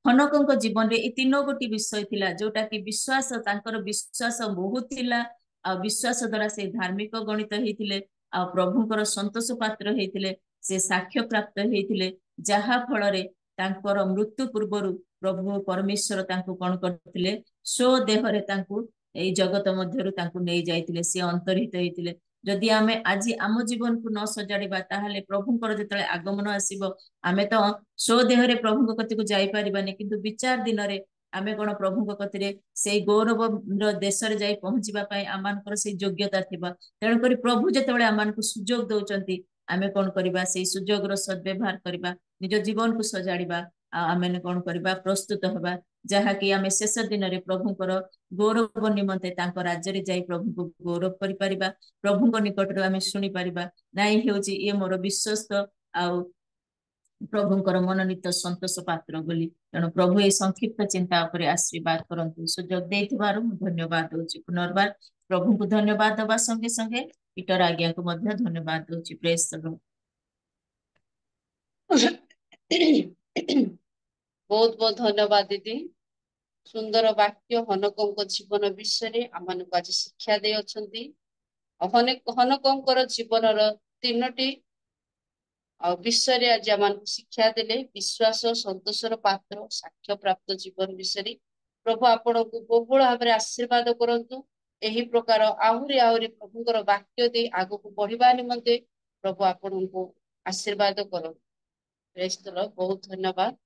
हनक जीवन रे 3 गोटी विषय थिला जोटा कि विश्वास तांकर विश्वास बहुत थिला आ विश्वास द्वारा से धार्मिक गणित हेतिले आ प्रभुकर संतोष पात्र हेतिले से साक्ष्य प्राप्त हेतिले जहा फल रे तांकर मृत्यु पूर्व प्रभु परमेश्वर तांको कोन करथिले सो देह रे तांको ए जगत मध्यरु तांको नै जाइतिले से अंतरहित हेतिले जदि आमे आज आम जीवन को न सजाड़िबा ताहले प्रभुंकर जेतले आगमन आसीबो आमे तो सो देह रे प्रभु कति को जाई परिबानी किंतु विचार दिन रे आमे कोन प्रभु कतिरे से गौरव देशरे जाई पहुंचीबा पई आमानकर से योग्यता थिबा तेणु करी प्रभु जेतेबेले आमानकु सुजोग दउचंती आमे कोन करिबा से सुजोग रो सद्व्यवहार करिबा निज जीवन को सजाड़िबा आमे कोन करिबा प्रस्तुत हबा जहा कि आमे शेष दिन रे प्रभुकर गौरव निमंते तांको राज्य रे जाई प्रभु को गौरव करि परिबा प्रभु को निकट रे आमे सुनि परिबा नाइ हेउची ए मोर विश्वस्त आ प्रभुଙ୍କର मनोनीत संतोष पात्र बोली तेणु प्रभु ए संक्षिप्त चिंता उपरे आशीर्वाद करंतु सुजोग देथिबारु धन्यवाद दोची पुनर्बार प्रभु को धन्यवाद दबा संगे संगे पीटर आज्ञा को मध्य धन्यवाद दोची प्रेज द लॉर्ड। बहुत बहुत धन्यवाद दीदी सुंदर वाक्य हनकंक जीवन विषय आम आज शिक्षा दे अछंती हनकंकर जीवन तीनोटी विषय आज आम शिक्षा देले विश्वास संतोषर पात्र साक्ष्य प्राप्त जीवन विषय प्रभु आपण को बहुल भाव में आशीर्वाद करंतु एही प्रकार आहुरी आहुरी प्रभुଙ୍କର वाक्य दे आगु को बढ़िबा निमंते प्रभु आपण को आशीर्वाद करंतु प्रेज द लॉर्ड बहुत धन्यवाद।